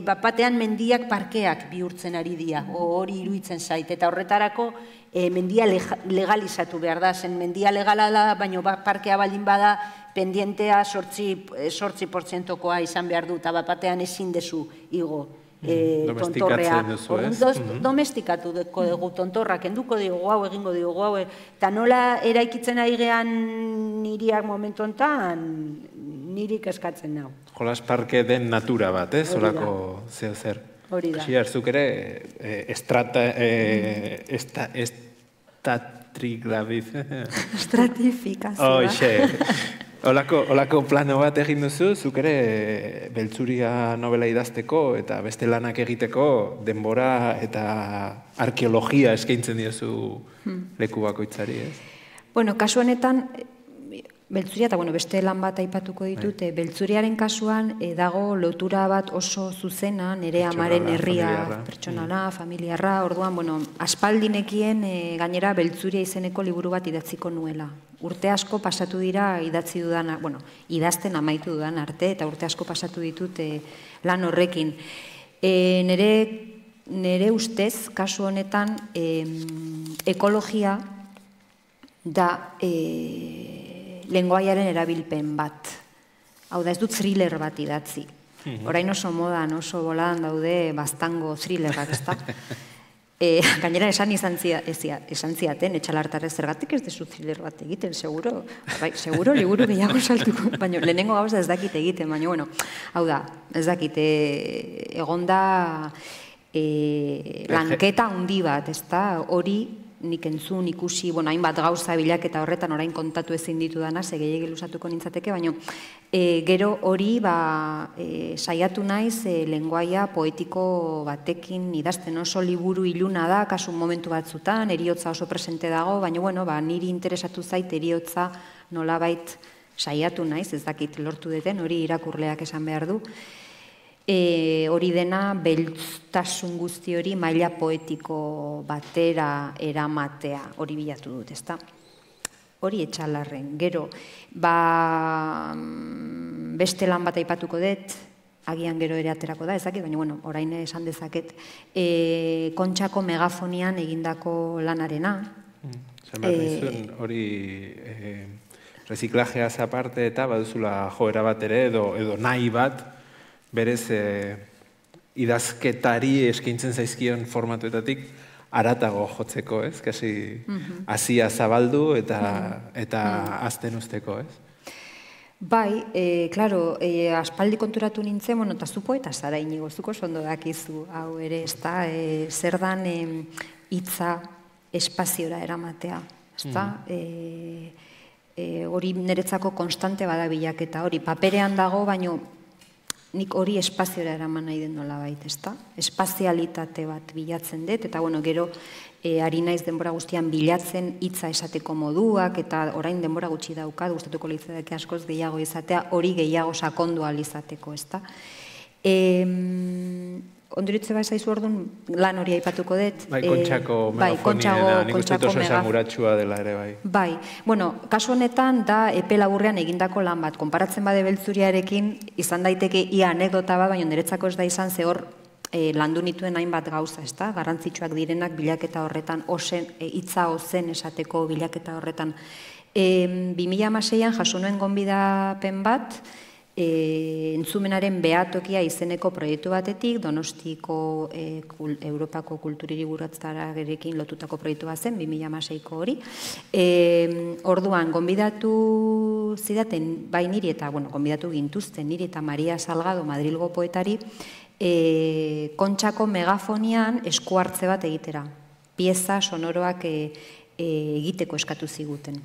bapatean mendiak parkeak bihurtzen ari dira, hori iruditzen zait, eta horretarako mendia legalizatu behar da, zen mendia legala da, baina parkea baldin bada, pendientea 8%koa izan behar du, eta bapatean ezin dezu igo tontorrea. Domestikatu dugu tontorra, kenduko dugu hau, egingo dugu hau, eta nola eraikitzen ari gehan niriak momentu honetan, nirik eskatzen nau. Jolas parke den natura bat, ez? Horako zeo zer. Hori da. Xia, zuk ere, estratifikazioa. Olako plano bat egin duzu, zuk ere Beltzuria novela idazteko eta beste lanak egiteko denbora eta arkeologia eskaintzen diozu leku bakoitzari, ez? Bueno, kasu honetan, Beltzuria eta beste lan bat aipatuko ditut, Beltzuriaren kasuan dago lotura bat oso zuzena, nire amaren herria, pertsonala, familiarra, orduan, aspaldinekien gainera Beltzuria izeneko liburu bat idatziko nuela. Urte asko pasatu dira idatzi dudan, idazten amaitu dudan arte, eta urte asko pasatu ditut lan horrekin. Nire ustez, kasu honetan, ekologia da lengoaiaren erabilpen bat. Hau da, ez dut thriller bat idatzi. Orain oso modan, oso boladan daude bastango thrillerak, ez da? Gainera esan ziaten, etxalartarrez zergatik ez dezu thriller bat egiten, seguro. Seguro liburu gehiago saltuko, baina lehenengo gauza ez dakit egiten, baina, hau da, ez dakit, egonda lanketa handi bat, ez da, hori, nik entzun, ikusi, hainbat gauza bilaketa horretan orain kontatu ezin ditu dana, gehiegi luzatuko nintzateke, baina gero hori saiatu naiz lengoaia poetiko batekin idazten, oso liburu iluna da, kasu momentu batzutan, heriotza oso presente dago, baina niri interesatu zait heriotza nolabait saiatu naiz, ez dakit lortu deten, hori irakurleak esan behar du. Hori dena beltztasun guzti hori maila poetiko batera eramatea hori bilatu dut, ezta? Hori Etxalarren. Gero, beste lan bat aipatuko dut, agian gero ere aterako da, ez dakit, baina orain esan dezaket, Kontxako megafonian egindako lanarena. Hori reziklajeaz aparte eta baduzula joera bat ere edo nahi bat berez idazketari eskaintzen zaizkion formatuetatik haratago jotzeko, ez? Kasi hasia zabaldu eta azten usteko, ez? Bai, klaro, aspaldi konturatu nintzen, bueno, eta zu poeta zara Inigo, zuko ondo dakizu, hau ere, ez da, zer dan hitza espaziora eramatea, ez da? Hori niretzako konstante bada bilaketa, hori paperean dago, baino nik hori espaziora eraman nahi den nola baita, ez da? Espazialitate bat bilatzen dut, eta bueno, gero ari naiz denbora guztian bilatzen hitza esateko moduak, eta orain denbora gutxi daukat, gustatuko litzateke askoz gehiago izatea, hori gehiago sakondu ahal izateko, ez da? Ondoritze bat zaizu orduan lan hori aipatuko dut. Bai, Kontxako megafonia, nik uste oso esanguratsua dela ere, bai. Bai, bueno, kasu honetan da epe laburrean egindako lan bat, konparatzen bade Beltzuriarekin, izan daiteke ia anekdota bat, baina niretzako ez da izan ze hor landu nituen hainbat gauza, ez da? Garrantzitsuak direnak bilaketa horretan, hitza ozen esateko bilaketa horretan. 2016an jaso nuen gonbidapen bat, entzumenaren behatokia izeneko proiektu batetik, Donostiko Europako Kulturhiriburutzararekin lotutako proiektu bat zen, 2016ko hori. Orduan, gonbidatu zidaten, bai niri eta, bueno, gonbidatu gintuzten niri eta Maria Salgado, Madrilgo poetari, Kontxako megafonian esku hartze bat egitera. Pieza sonoroak egiteko eskatu ziguten.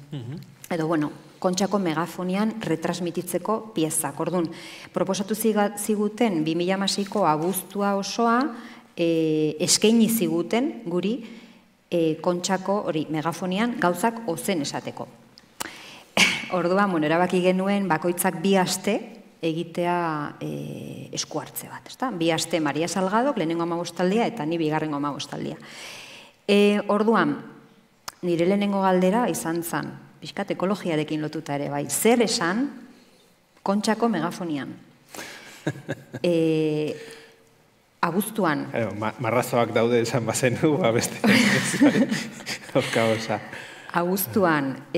Edo, bueno, Kontxako megafonian retransmititzeko piezak. Orduan, proposatu ziguten 2016ko abuztua osoa eskaini ziguten guri Kontxako hori megafonian gauzak ozen esateko. Orduan, bueno, erabaki genuen bakoitzak 2 aste egitea esku hartze bat. 2 aste Maria Salgadok lehenengo 15 aldia eta ni bigarrengo 15 aldia. Orduan, nire lehenengo galdera izan zen, pixkat ekologiarekin lotuta ere, bai, zer esan Kontxako megafonian? Abuztuan. Marrazoak daude esan bazenu, beste. Abuztuan,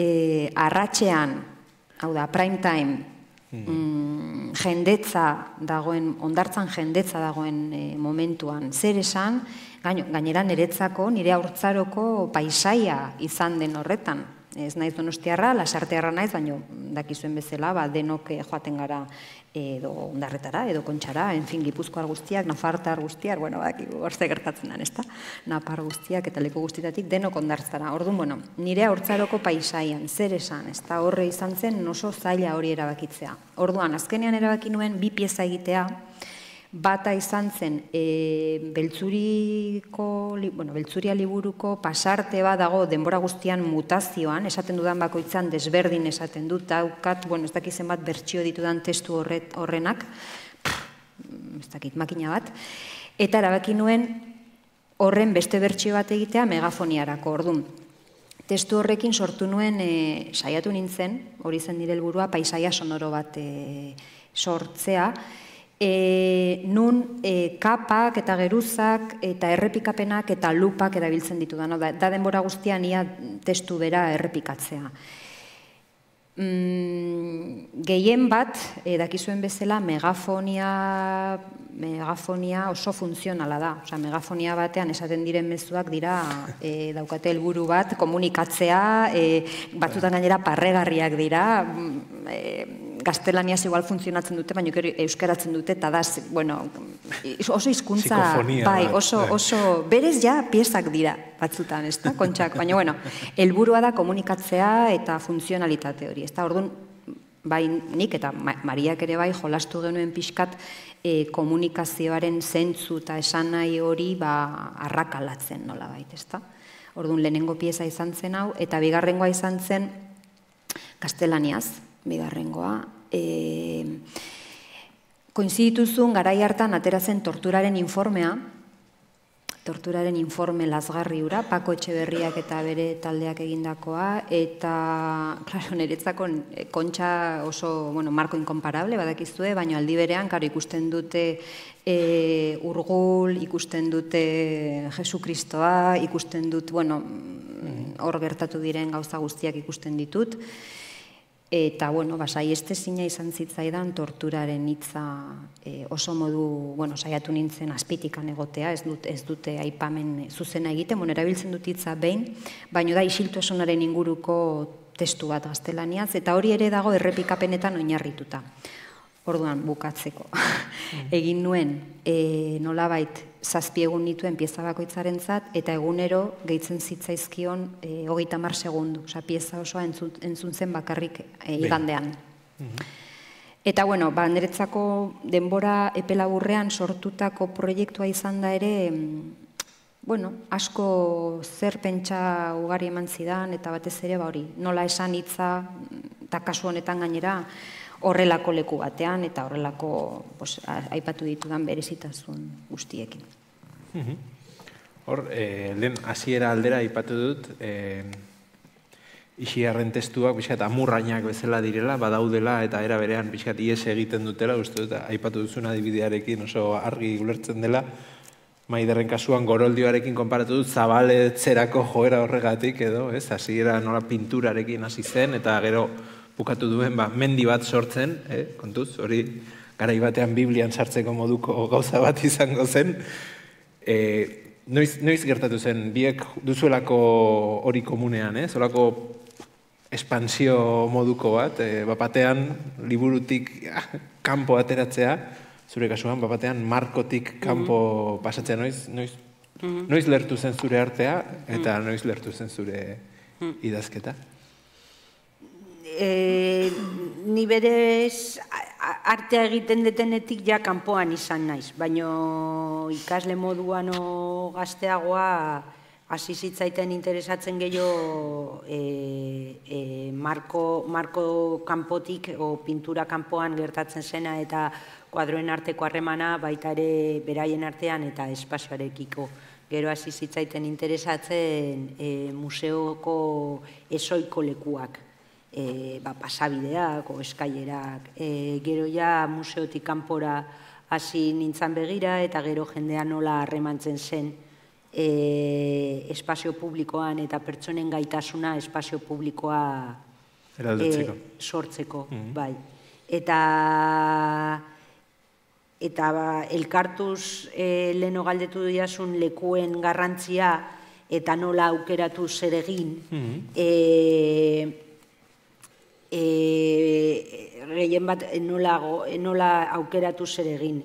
arratxean, hau da, prime time, jendetza dagoen, ondartzan jendetza dagoen momentuan, zer esan, gainera niretzako, nire haurtzaroko paisaia izan den horretan. Ez naiz donostiarra, lasartearra naiz, baina dakizuen bezala, denok joaten gara edo ondarretara, edo Kontxara, enfin, Gipuzkoar guztiak, Nafartar guztiak, bueno, gorze gertatzen den, ez da? Napar guztiak eta leku guztietatik denok ondartzara. Orduan, bueno, nire haurtzaroko paisaian, zer esan, ez da? Horre izan zen oso zaila hori erabakitzea. Orduan, azkenean erabaki nuen 2 pieza egitea, bata izan zen Beltzuria liburuko pasarte bat dago denbora guztian mutazioan, esaten dudan bakoitzan desberdin esaten dut, daukat, bueno, ez dakizen bat bertsio ditudan testu horrenak, ez dakit makina bat, eta erabaki nuen horren beste bertsio bat egitea megafoniarako. Orduan, testu horrekin sortu nuen, saiatu nintzen, hori zen nire helburua, paisaia sonoro bat sortzea, nun kapak eta geruzak eta errepikapenak eta lupak erabiltzen ditudan, da denbora guztian ia testu bera errepikatzea. Gehien bat, dakizuen bezala, megafonia oso funtzionala da. Megafonia batean esaten diren mezuak dira daukate helburu bat, komunikatzea, batzutan gainera parregarriak dira, gaztelaniaz igual funtzionatzen dute, baina euskaratzen dute, eta da, bueno, oso hizkuntza, bai, oso, berez ja piezak dira batzutan, ez da, Kontxak, baina, bueno, helburua da komunikatzea eta funtzionalitate hori, ez da, orduan, bai, nik eta Mariak ere bai, jolastu genuen pixkat komunikazioaren zentzu eta esan nahi hori arrakalatzen nola bait, ez da. Orduan, lehenengo pieza izan zen hau, eta bigarrengoa izan zen gaztelaniaz, bigarrengoa. Koinzidituzun garai hartan ateratzen torturaren informe lazgarri hura, Pako Etxeberriak eta bere taldeak egindakoa, eta, klaro, niretzako Kontxa oso, bueno, marko inkomparable, badakizue, baina aldi berean, karo, ikusten dute Urgul, ikusten dute Jesukristoa, ikusten dut, bueno, hor gertatu diren gauza guztiak ikusten ditut, Eta, bueno, saiestezina izan zitzaidan torturaren hitza oso modu, saiatu nintzen azpitikan egotea, ez dute aipamen zuzena egiten, erabiltzen dut hitza behin, baina da isiltasunaren inguruko testu bat gaztelaniaz, eta hori ere dago errepikapenetan oinarrituta. Orduan, bukatzeko. Egin nuen, nolabait, 7 egun nituen pieza bakoitzaren zat, eta egunero gehitzen zitzaizkion 30 segundu. Pieza osoa entzun zen bakarrik igandean. Eta, niretzako denbora epelaburrean sortutako proiektua izan da ere, asko zer pentsa ugari eman zidan, eta batez ere, hori, nola esan hitza, eta kasu honetan gainera, horrelako leku batean, eta horrelako aipatu ditudan berezitasun guztiekin. Hor, lehen hasiera aldera aipatu dut, Ixiarren testuak bizkat amurrainak bezala direla, badaudela eta era berean bizkat ies egiten dutela, uste dut, aipatu duzun adibidearekin oso argi ulertzen dela, Maiderren kasuan goroldioarekin konparatu dut, zabaletzerako joera horregatik edo, hasiera nola pinturarekin hasi zen, eta gero bukatu duen mendi bat sortzen, kontuz, hori garai batean Biblian sartzeko moduko gauza bat izango zen. Noiz gertatu zen, biek duzuelako hori komunean, zolako espansio moduko bat, bapatean liburutik kanpo ateratzea, zure kasuan, bapatean markotik kanpo pasatzea, noiz lertu zen zure artea, eta noiz lertu zen zure idazketa? Ni berez artea egiten detenetik ja kanpoan izan naiz, baina ikasle moduan gazteagoa hasi zitzaiten interesatzen gehiago marko kanpotik o pintura kanpoan gertatzen zena eta kuadroen arteko harremana baita ere beraien artean eta espazioarekiko. Gero hasi zitzaiten interesatzen museoko ezoiko lekuak. Pasabideak, eskailerak, gero ja museotik kanpora hasi nintzen begira eta gero jendea nola harremantzen zen espazio publikoan eta pertsonen gaitasuna espazio publikoa sortzeko. Eta elkartuz leheno galdetu diazun lekuen garrantzia eta nola aukeratu zer egin, gehien bat nola aukeratu zer egin.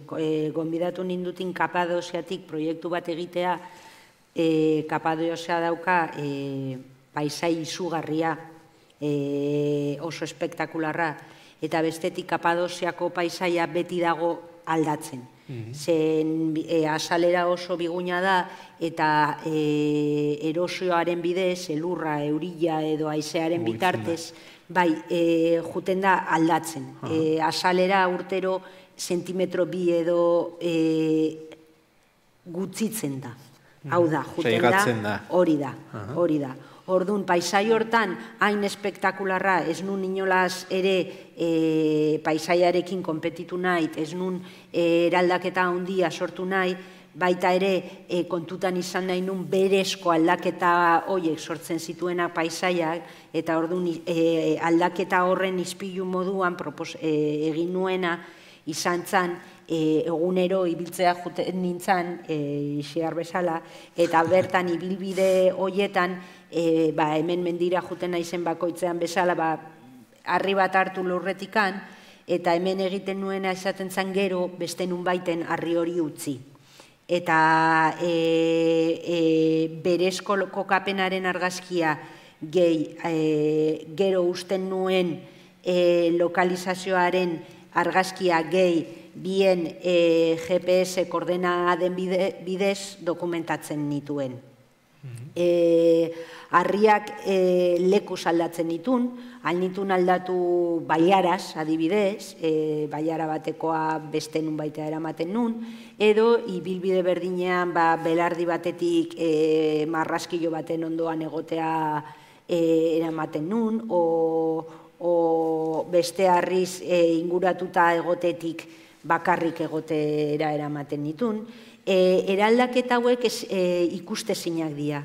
Gonbidatu nindutin Kapadosiatik proiektu bat egitea, Kapadosia dauka paisai izugarria, oso espektakularra, eta bestetik Kapadosiako paisaia beti dago aldatzen. Zen azalera oso biguna da eta erosioaren bidez, elurra, eurila edo haizearen bitartez, bai, juten da aldatzen. Azalera urtero sentimetro 2 edo gutzitzen da. Hau da, juten da, hori da. Orduan, paisai hortan, hain espektakularra, ez nun inolaz ere paisaiarekin konpetitu nahi, ez nun eraldaketa handia sortu nahi, baita ere kontutan izan nahi nun berezko aldaketa horiek sortzen zituena paisaiak, eta orduan aldaketa horren ispilu moduan egin nuena izan zen, egunero ibiltzea juten nintzen, Ixiar bezala, eta bertan ibilbide horietan, hemen mendira juten naizen bakoitzean bezala, harri bat hartu lurretikan, eta hemen egiten nuena esaten zen gero, beste nun baiten harri hori utzi. Eta berezko kokapenaren argazkia gero usten nuen lokalizazioaren argazkia gehi bien GPS koordenaden bidez dokumentatzen nituen. Harriak lekuz aldatzen nituen, nituen aldatu baiaraz adibidez, baiara batekoa beste nun baita eramaten nun, edo ibilbide berdinean belardi batetik marraskilo baten ondoan egotea eramaten nun, o beste harriz inguratuta egotetik bakarrik egotera eramaten nituen. Eraldaketa hauek ikustezinak dira.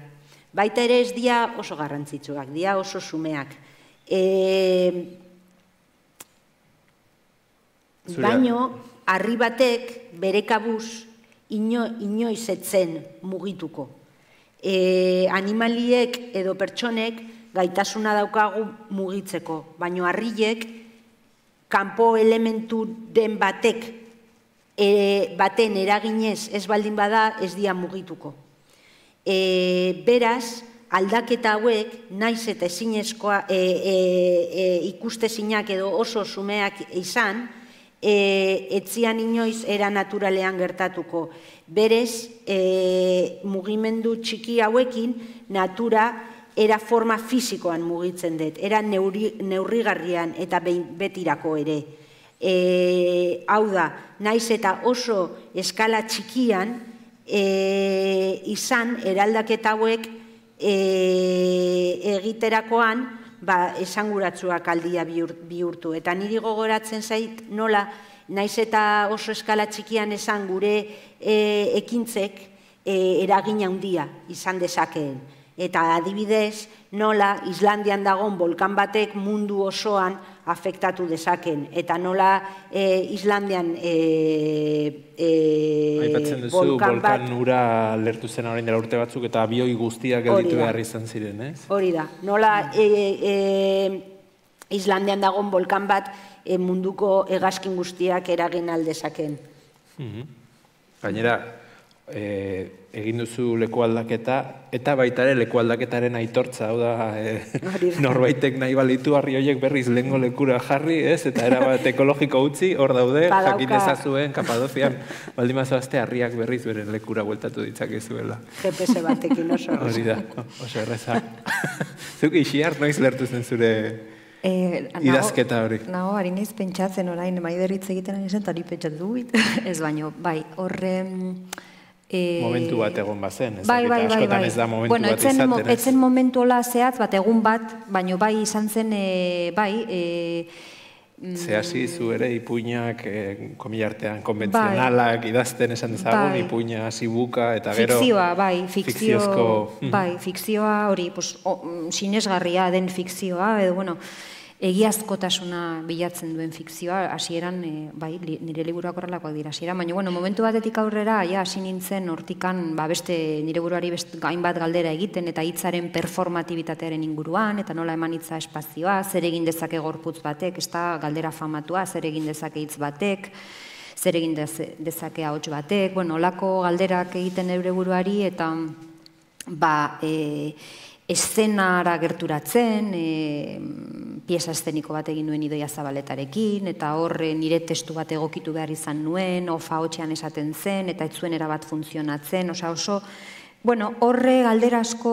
Baita ere ez dira oso garrantzitsuak, dira oso xumeak. Baino, harri batek bere kabuz inoiz etzen mugituko. Animaliek edo pertsonek gaitasuna daukagu mugitzeko, baino harriek kanpo elementu den baten eraginez ez baldin bada ez dia mugituko. Beraz, aldaketa hauek, naiz eta ezinezkoa ikustezinak edo oso xumeak izan, etzian inoiz era naturalean gertatuko. Berez, mugimendu txiki hauekin, natura era forma fisikoan mugitzen dut, era neurrigarrian eta betirako ere. Hau da, naiz eta oso eskala txikian izan eraldaketa hauek egiterakoan esanguratsuak aldia bihurtu. Eta niri gogoratzen zait nola, naiz eta oso eskala txikian esan gure ekintzek eragin handia izan dezakeen. Eta adibidez, nola Islandian dagoen volkan batek mundu osoan afektatu dezaken. Eta nola Islandian aipatzen duzu, volkan ura lertu zen orain dela urte batzuk eta abioi guztiak gelditu behar izan ziren, ez? Hori da. Nola Islandian dagoen volkan bat munduko hegazkin guztiak eragin aldezaken. Gainera, egin duzu leku aldaketa, eta baita ere leku aldaketaren aitortza, hau da, norbaitek nahi balitu harri horiek berriz lehengo lekura jarri, ez? Eta erabat ekologiko utzi, hor daude, jakin ezazuen, Kapadozian, baldin mazoazte harriak berriz beren lekura bueltatu ditzakezuela. GPS batekin oso erreza. Hori da, oso erreza. Zuk Ixiar noiz lertu zen zure idazketa hori? Nago, ari naiz pentsatzen orain, maiderritz egiten ari zen, eta hori pentsatu duit, ez baino, bai, horre... Momentu bat egon bazen, ez dakit, askotan ez da momentu bat izaten. Etzen momentu hola zehatz, bat egun bat, baino bai izan zen, bai... Zehasi zu ere ipuinak, komilartean, konbentzionalak, idazten esan dezagun, ipuina, zibuka, eta gero... Fikzioa, bai, fikzioa hori, sinesgarria den fikzioa, edo, bueno, egiazkotasuna bilatzen duen fikzioa, hasieran, bai, nire liburuak horrelakoak dira, hasieran, baina, bueno, momentu batetik aurrera, ja, hasi nintzen hortikan, beste nire buruari hainbat galdera egiten, eta hitzaren performatibitatearen inguruan, eta nola eman hitza espazioa, zer egin dezake gorputz batek, ez da galdera famatua, zer egin dezake hitz batek, zer egin dezake ahots batek, bueno, olako galderak egiten eure buruari, eta, eszenara gerturatzen, pieza eszeniko bat egin nuen Idoia Zabaletarekin, eta horre nire testu bat egokitu behar izan nuen, ofa hotxean esaten zen, eta ez zuen erabat funtzionatzen, oso, bueno, horre galdera asko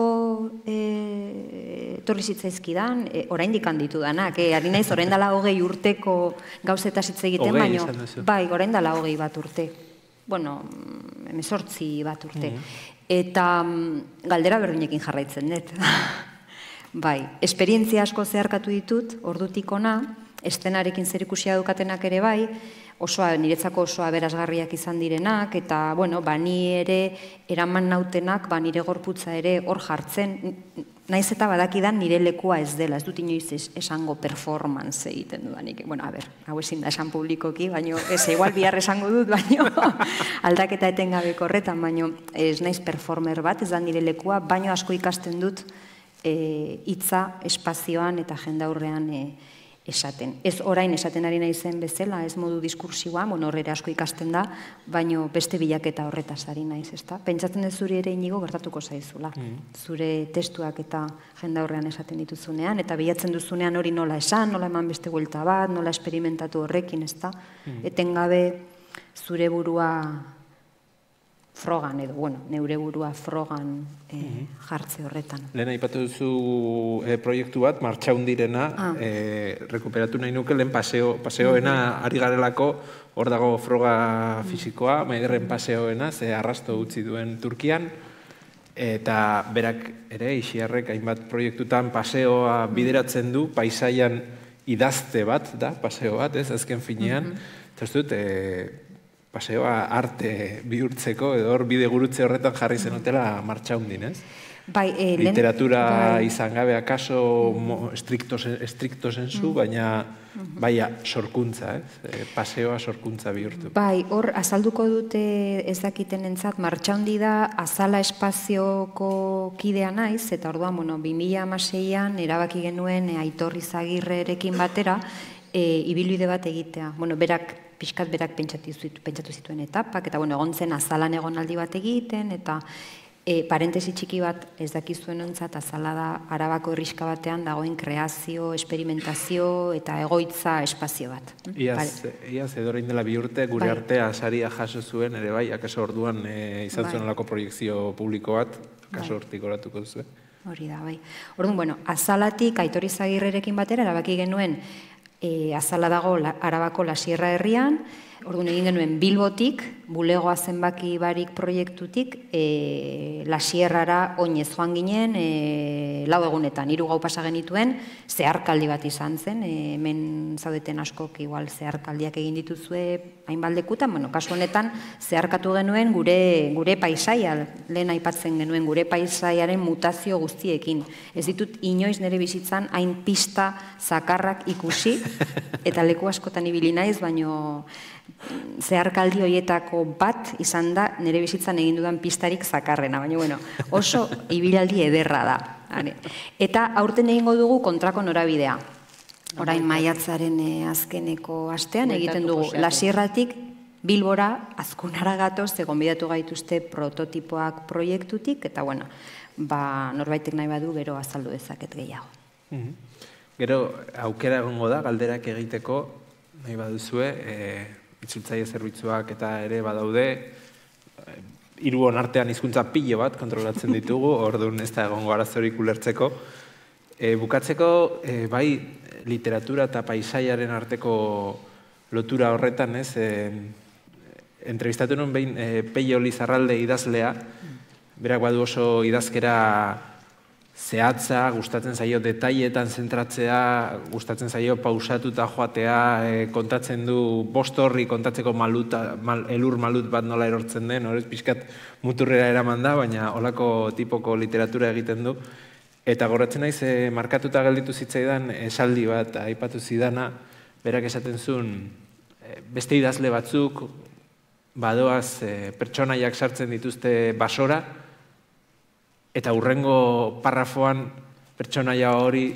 torri zitzaizkidan, oraindik handitu danak, ari naiz, orain dela 20 urteko gauzeta hitz egiten, baino, bai, orain dela 20 bat urte, bueno, 18 bat urte. Eta galdera berdinekin jarraitzen dut. Bai, esperientzia asko zeharkatu ditut, ordutik ona, eszenarekin zerikusia dukatenak ere bai, niretzako oso aberasgarriak izan direnak, eta, bueno, ni ere eraman nautenak, nire gorputza ere hor jartzen, naiz eta badakidan nire lekua ez dela, ez dut inoiz esango performance egiten dudanik. Bueno, hau ezin da esan publikoki, baina ez igual bihar esango dut, baina aldaketa etengabeko horretan, baina ez naiz performer bat, ez da nire lekua, baina asko ikasten dut hitza espazioan eta jendaurrean esaten. Ez orain esaten ari naizen bezala, ez modu diskursiboa, horre asko ikasten da, baino beste bilaketa horretaz ari naiz, ezta? Pentsatzen dut zuri ere Inigo gertatuko zaizula. Zure testuak eta jendaurrean esaten dituzunean, eta bilatzen duzunean hori nola esan, nola eman beste buelta bat, nola esperimentatu horrekin, ezta? Etengabe zure burua frogan, edo, bueno, neure burua frogan jartze horretan. Lehen aipatu duzu proiektu bat, Martxaundirena, rekuperatu nahi nuke, lehen paseoena ari garelako, hor dago froga fisikoa, Maiderren paseoena, ze arrasto utzi duen Turkian, eta berak ere, Ixiarrek hainbat proiektutan paseoa bideratzen du, paisaian idazte bat da, paseo bat, ez, azken finean, eta ez dut, paseoa arte bihurtzeko, edo hor bide gurutze horretan jarri zenutela Martxaundin, ez? Literatura izan gabe akaso estrikto zenzu, baina baina sorkuntza, paseoa sorkuntza bihurtu. Bai, hor, azalduko dute ez dakiten entzat, Martxaundi da Azala espazioko kidea naiz, eta orduan, 2016an erabaki genuen Aitor Izagirrerekin batera, ibilbide bat egitea. Pixkat berak pentsatu zituen etapak, eta egon zen Azalan egonaldi bat egiten, eta parentesi txiki bat ez dakizuen ontzat, Azala da Arabako herrixka batean dagoen kreazio, esperimentazio eta egoitza espazio bat. Iaz, edorein dela 2 urte, gure artea saria jaso zuen, ere bai, akaso orduan izan zuen olako proiektzio publiko bat, akaso hortik oratuko zuen. Hori da, bai. Orduan, Azalatik Aitor Izagirrerekin batera erabaki genuen Azala dago Arabako Lasierra herrian, orduan egin genuen Bilbotik, bulegoa zenbaki barik proiektutik, Lasierrara oinez joan ginen, 4 egunetan, 3 gau pasa genituen, zeharkaldi bat izan zen, hemen zaudeten askok igual zeharkaldiak egin dituzue hainbaldekutan, kasu honetan zeharkatu genuen gure paisaia, lehen aipatzen genuen gure paisaiaren mutazio guztiekin. Ez ditut inoiz nire bizitzan hain pista zakarrak ikusi, eta leku askotan ibili naiz, baino zeharkaldi horietako bat izan da nire bizitzan egin dudan pistarik zakarrena, baina oso ibilaldi ederra da. Eta aurten egingo dugu kontrako norabidea. Orain maiatzaren azkeneko astean egiten dugu Lasierratik Bilbora Azkunara gatoz, gonbidatu gaituzte prototipoak proiektutik, eta norbaitek nahi badu gero azaldu dezaket gehiago. Gero aukera egongo da galderak egiteko nahi baduzue, itzultzaile zerbitzuak eta ere badaude, 3 artean hizkuntza pilo bat kontrolatzen ditugu, orduan ez da egongo arazorik ulertzeko. Bukatzeko, bai, literatura eta paisaiaren arteko lotura horretan, entrevistatu nuen behin Peio Lizarralde idazlea, berak badu oso idazkera zehatza, gustatzen zaio detailetan zentratzea, gustatzen zaio pausatuta joatea, kontatzen du 5 horri kontatzeko elur malut bat nola erortzen den, horrez pixkat muturrera eraman da, baina holako tipoko literatura egiten du. Eta goratzen naiz, markatuta gelditu zitzaidan esaldi bat aipatu zidana, berak esaten zuen, beste idazle batzuk, badoaz pertsonaiak sartzen dituzte basora, eta hurrengo parrafoan pertsonaia hori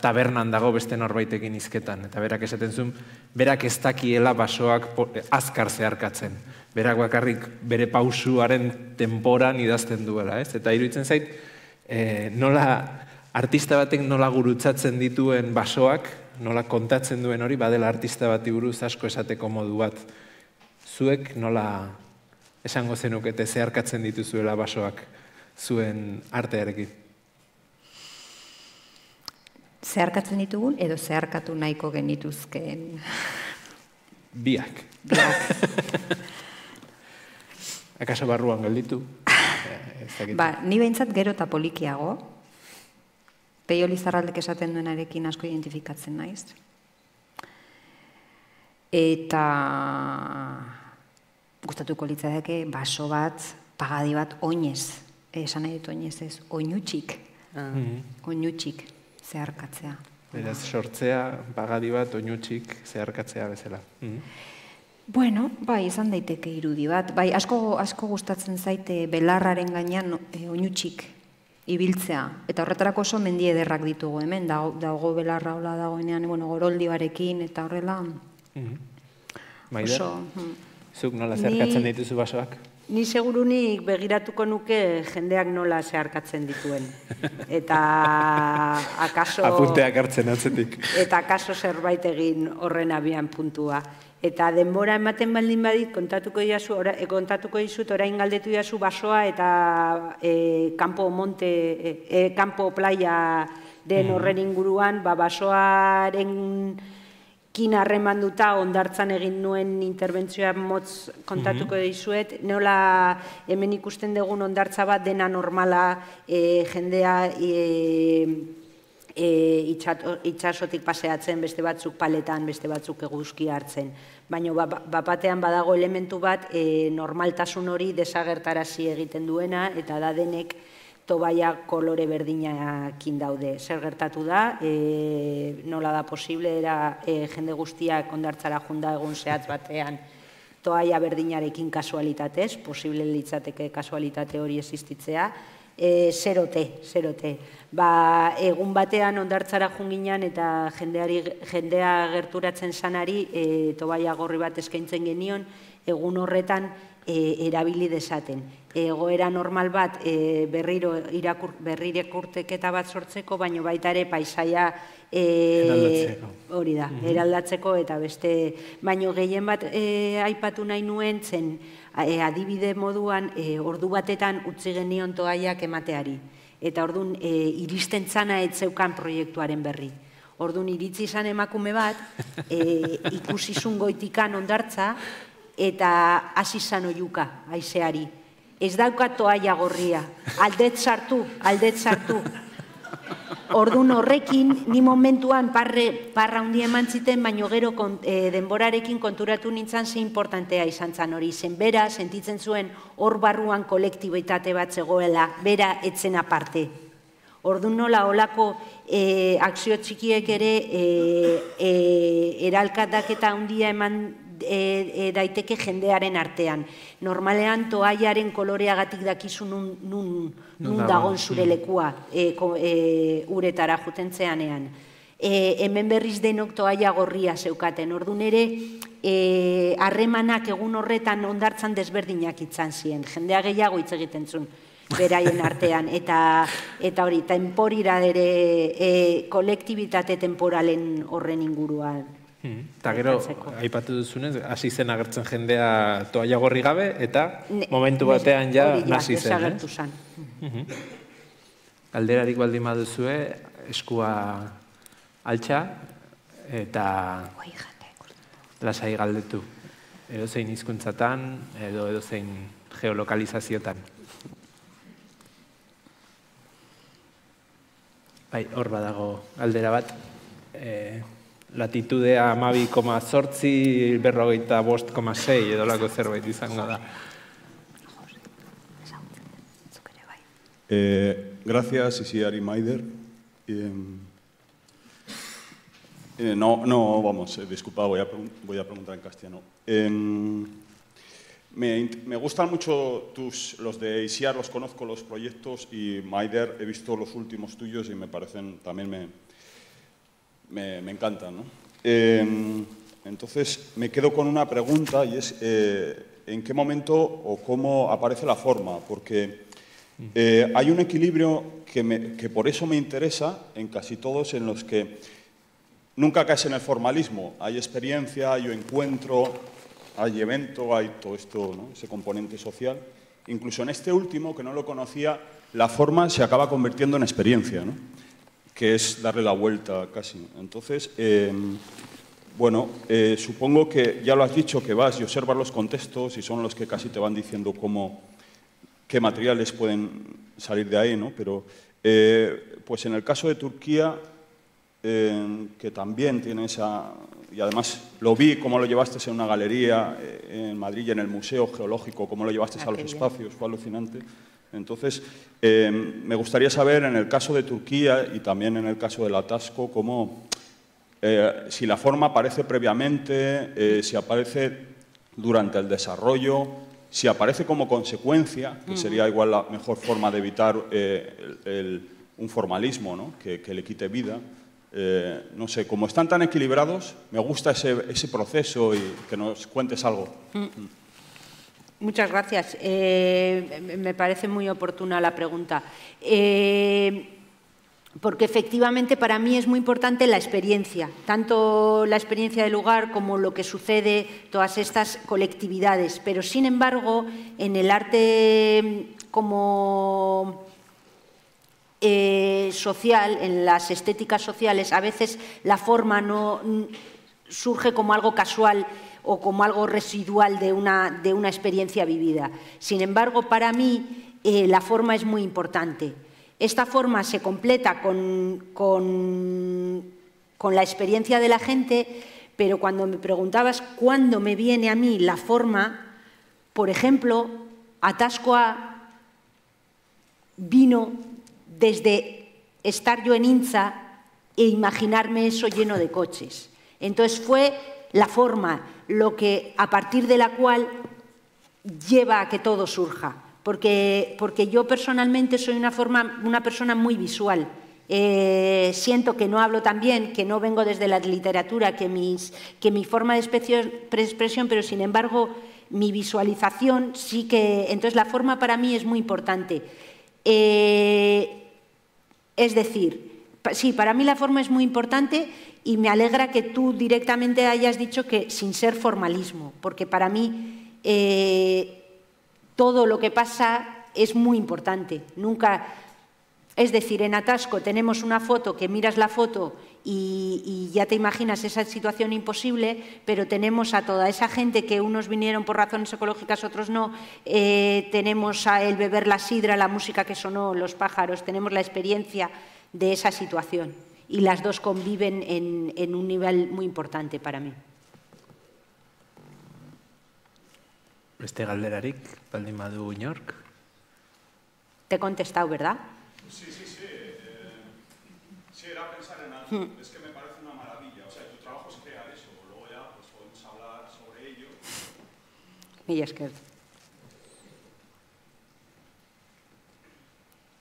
tabernan dago beste norbaitekin hizketan. Eta berak esaten zuen, berak ez dakiela basoak azkar zeharkatzen. Berak bakarrik bere pausuaren temporan idazten duela. Eta iruditzen zait, nola artista batek nola gurutzatzen dituen basoak, nola kontatzen duen hori, badela artista bati buruz asko esateko modu bat. Zuek nola esango zenukete zeharkatzen dituzuela basoak zuen artearekin? Zeharkatzen ditugun edo zeharkatu nahiko genituzkeen? Biak. Akaso barruan gelditu? Ni behintzat gero eta polikiago. Peio Lizarraldek esaten duenarekin asko identifikatzen naiz. Eta gustatuko litzateke baso bat, pagadi bat oinez. Esan nahi dut oinez ez, oinutxik. Oinutxik zeharkatzea. Beraz, sortzea, pagadi bat, oinutxik zeharkatzea bezala. Bueno, bai, izan daiteke irudi bat. Bai, asko gustatzen zaite belarraren gainean oinutxik ibiltzea. Eta horretarako oso mendi ederrak ditugu hemen, dago belarra hola dagoenean, goroldi barekin, eta horrela. Maider, zuk nola zeharkatzen dituzu basoak? Ni segurunik begiratuko nuke jendeak nola zeharkatzen dituen. Eta akaso... Apunteak hartzen atzetik. Eta akaso zerbait egin horren abian puntua. Eta denbora ematen baldin badit, kontatuko dizut, orain galdetu jazu basoa eta kampo playa den horren inguruan, basoaren kin harremanduta ondartzan egin nuen interbentzioa motz kontatuko dizuet, nola hemen ikusten dugun ondartza bat dena normala, jendea itxasotik paseatzen, beste batzuk paletan, beste batzuk eguzki hartzen. Baina bapatean badago elementu bat normaltasun hori desagertarazi egiten duena, eta da denek tobaia kolore berdinakin daude. Zer gertatu da, nola da posible, jende guztiak hondartzara junda egun zehatz batean toaia berdinarekin kasualitatez, posible litzateke kasualitate hori existitzea, zerote. Egun batean hondartzara junginan eta jendea gerturatzen zanari tobaia gorri bat eskaintzen genion, egun horretan erabili dezaten. Egoera normal bat berrirekurteketa bat sortzeko, baino baita ere paisaia hori da, eraldatzeko eta beste, baino gehien bat aipatu nahi nuen zen adibide moduan ordu batetan utzi genion toaiak emateari. Eta orduan iristen zana etzeukan proiektuaren berri. Orduan iritzi izan emakume bat, ikusizun goitikan hondartza, eta hasi zan oiuka, haizeari. Ez dauka toaia gorria, aldet sartu. Orduan horrekin, ni momentuan parra hundi eman ziten, baino gero denborarekin konturatu nintzen ze importantea izan zan hori. Zen bera, sentitzen zuen hor barruan kolektibitate bat zegoela, bera etzen aparte. Orduan nola, olako akzio txikiek ere eralkataketa handia eman daiteke jendearen artean. Normalean toaiaren koloreagatik dakizu nun dagon zure lekua uretara juten zeanean. Hemen berriz denok toaia gorria zeukaten. Orduan ere, harremanak egun horretan hondartzan desberdinak itzan ziren. Jendea gehiago hitz egiten zuen beraien artean. Eta hori, temporira ere kolektibitate temporalen horren inguruan. Eta gero, aipatu duzunez, hasi zen agertzen jendea toaia gorri gabe, eta momentu batean ja nasi zen. Desagertu zen. Alderarik baldin baduzue, eskua altxa, eta lasai galdetu. Edozein hizkuntzatan, edozein geolokalizaziotan. Bai, hor badago aldera bat. Latitudea 12,8, 45,6 edolako zerbait izango da. Gracias, Isiari Maider. Disculpa, voy a preguntar en castellano. Me gustan mucho los de Isiar, los conozco los proyectos, y Maider he visto los últimos tuyos y me parecen, también me encantan, ¿no? Entonces, me quedo con una pregunta y es ¿en qué momento o cómo aparece la forma? Porque hay un equilibrio que por eso me interesa en casi todos, en los que nunca caes en el formalismo. Hay experiencia, hay encuentro, hay evento, hay todo esto, ¿no? Ese componente social. Incluso en este último, que no lo conocía, la forma se acaba convirtiendo en experiencia, ¿no? Que es darle la vuelta casi. Entonces, supongo que ya lo has dicho, que vas y observas los contextos y son los que casi te van diciendo qué materiales pueden salir de ahí, ¿no? Pero, pues en el caso de Turquía, que también tiene esa... Y además lo vi cómo lo llevaste en una galería en Madrid, en el Museo Geológico, cómo lo llevaste a los espacios, fue alucinante. Entonces, me gustaría saber, en el caso de Turquía y también en el caso del atasco, si la forma aparece previamente, si aparece durante el desarrollo, si aparece como consecuencia, que sería igual la mejor forma de evitar un formalismo, ¿no? que le quite vida. No sé, como están tan equilibrados, me gusta ese proceso y que nos cuentes algo. Muchas gracias. Me parece muy oportuna la pregunta. Porque efectivamente para mí es muy importante la experiencia, tanto la experiencia del lugar como lo que sucede, todas estas colectividades. Pero sin embargo, en el arte como social, en las estéticas sociales, a veces la forma no surge como algo casual o como algo residual de una experiencia vivida. Sin embargo, para mí la forma es muy importante. Esta forma se completa con la experiencia de la gente, pero cuando me preguntabas cuándo me viene a mí la forma, por ejemplo, Atascoa vino desde estar yo en INZA e imaginarme eso lleno de coches. Entonces fue la forma, lo que a partir de la cual lleva a que todo surja. Porque yo personalmente soy una persona muy visual. Siento que no hablo tan bien, que no vengo desde la literatura, que mi forma de expresión, pero sin embargo mi visualización sí que... Entonces la forma para mí es muy importante. Es decir, sí, para mí la forma es muy importante y me alegra que tú directamente hayas dicho que sin ser formalismo, porque para mí todo lo que pasa es muy importante. Nunca, es decir, en Atasco tenemos una foto que miras la foto y ya te imaginas esa situación imposible, pero tenemos a toda esa gente que unos vinieron por razones ecológicas, otros no, tenemos a el beber la sidra, la música que sonó, los pájaros, tenemos la experiencia de esa situación y las dos conviven en un nivel muy importante para mí. Beste galderarik, baldin badu inork. Te he contestado, ¿verdad? Sí. Sí, era pensar en algo. Es que me parece una maravilla. O sea, tu trabajo es crear eso. Luego ya pues, podemos hablar sobre ello. Mila esker.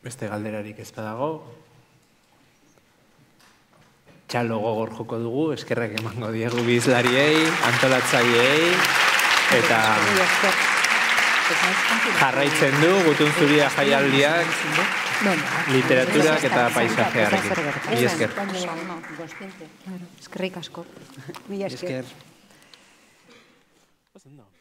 Beste galderarik ez badago. Txalo gogor joko dugu, eskerrak emango diegu bizlariei, antolatzaileei, eta jarraitzen du Gutun Zuria jaialdiak literaturak eta paisajearekin. Mila esker. Eskerrik asko. Mila esker. Esker.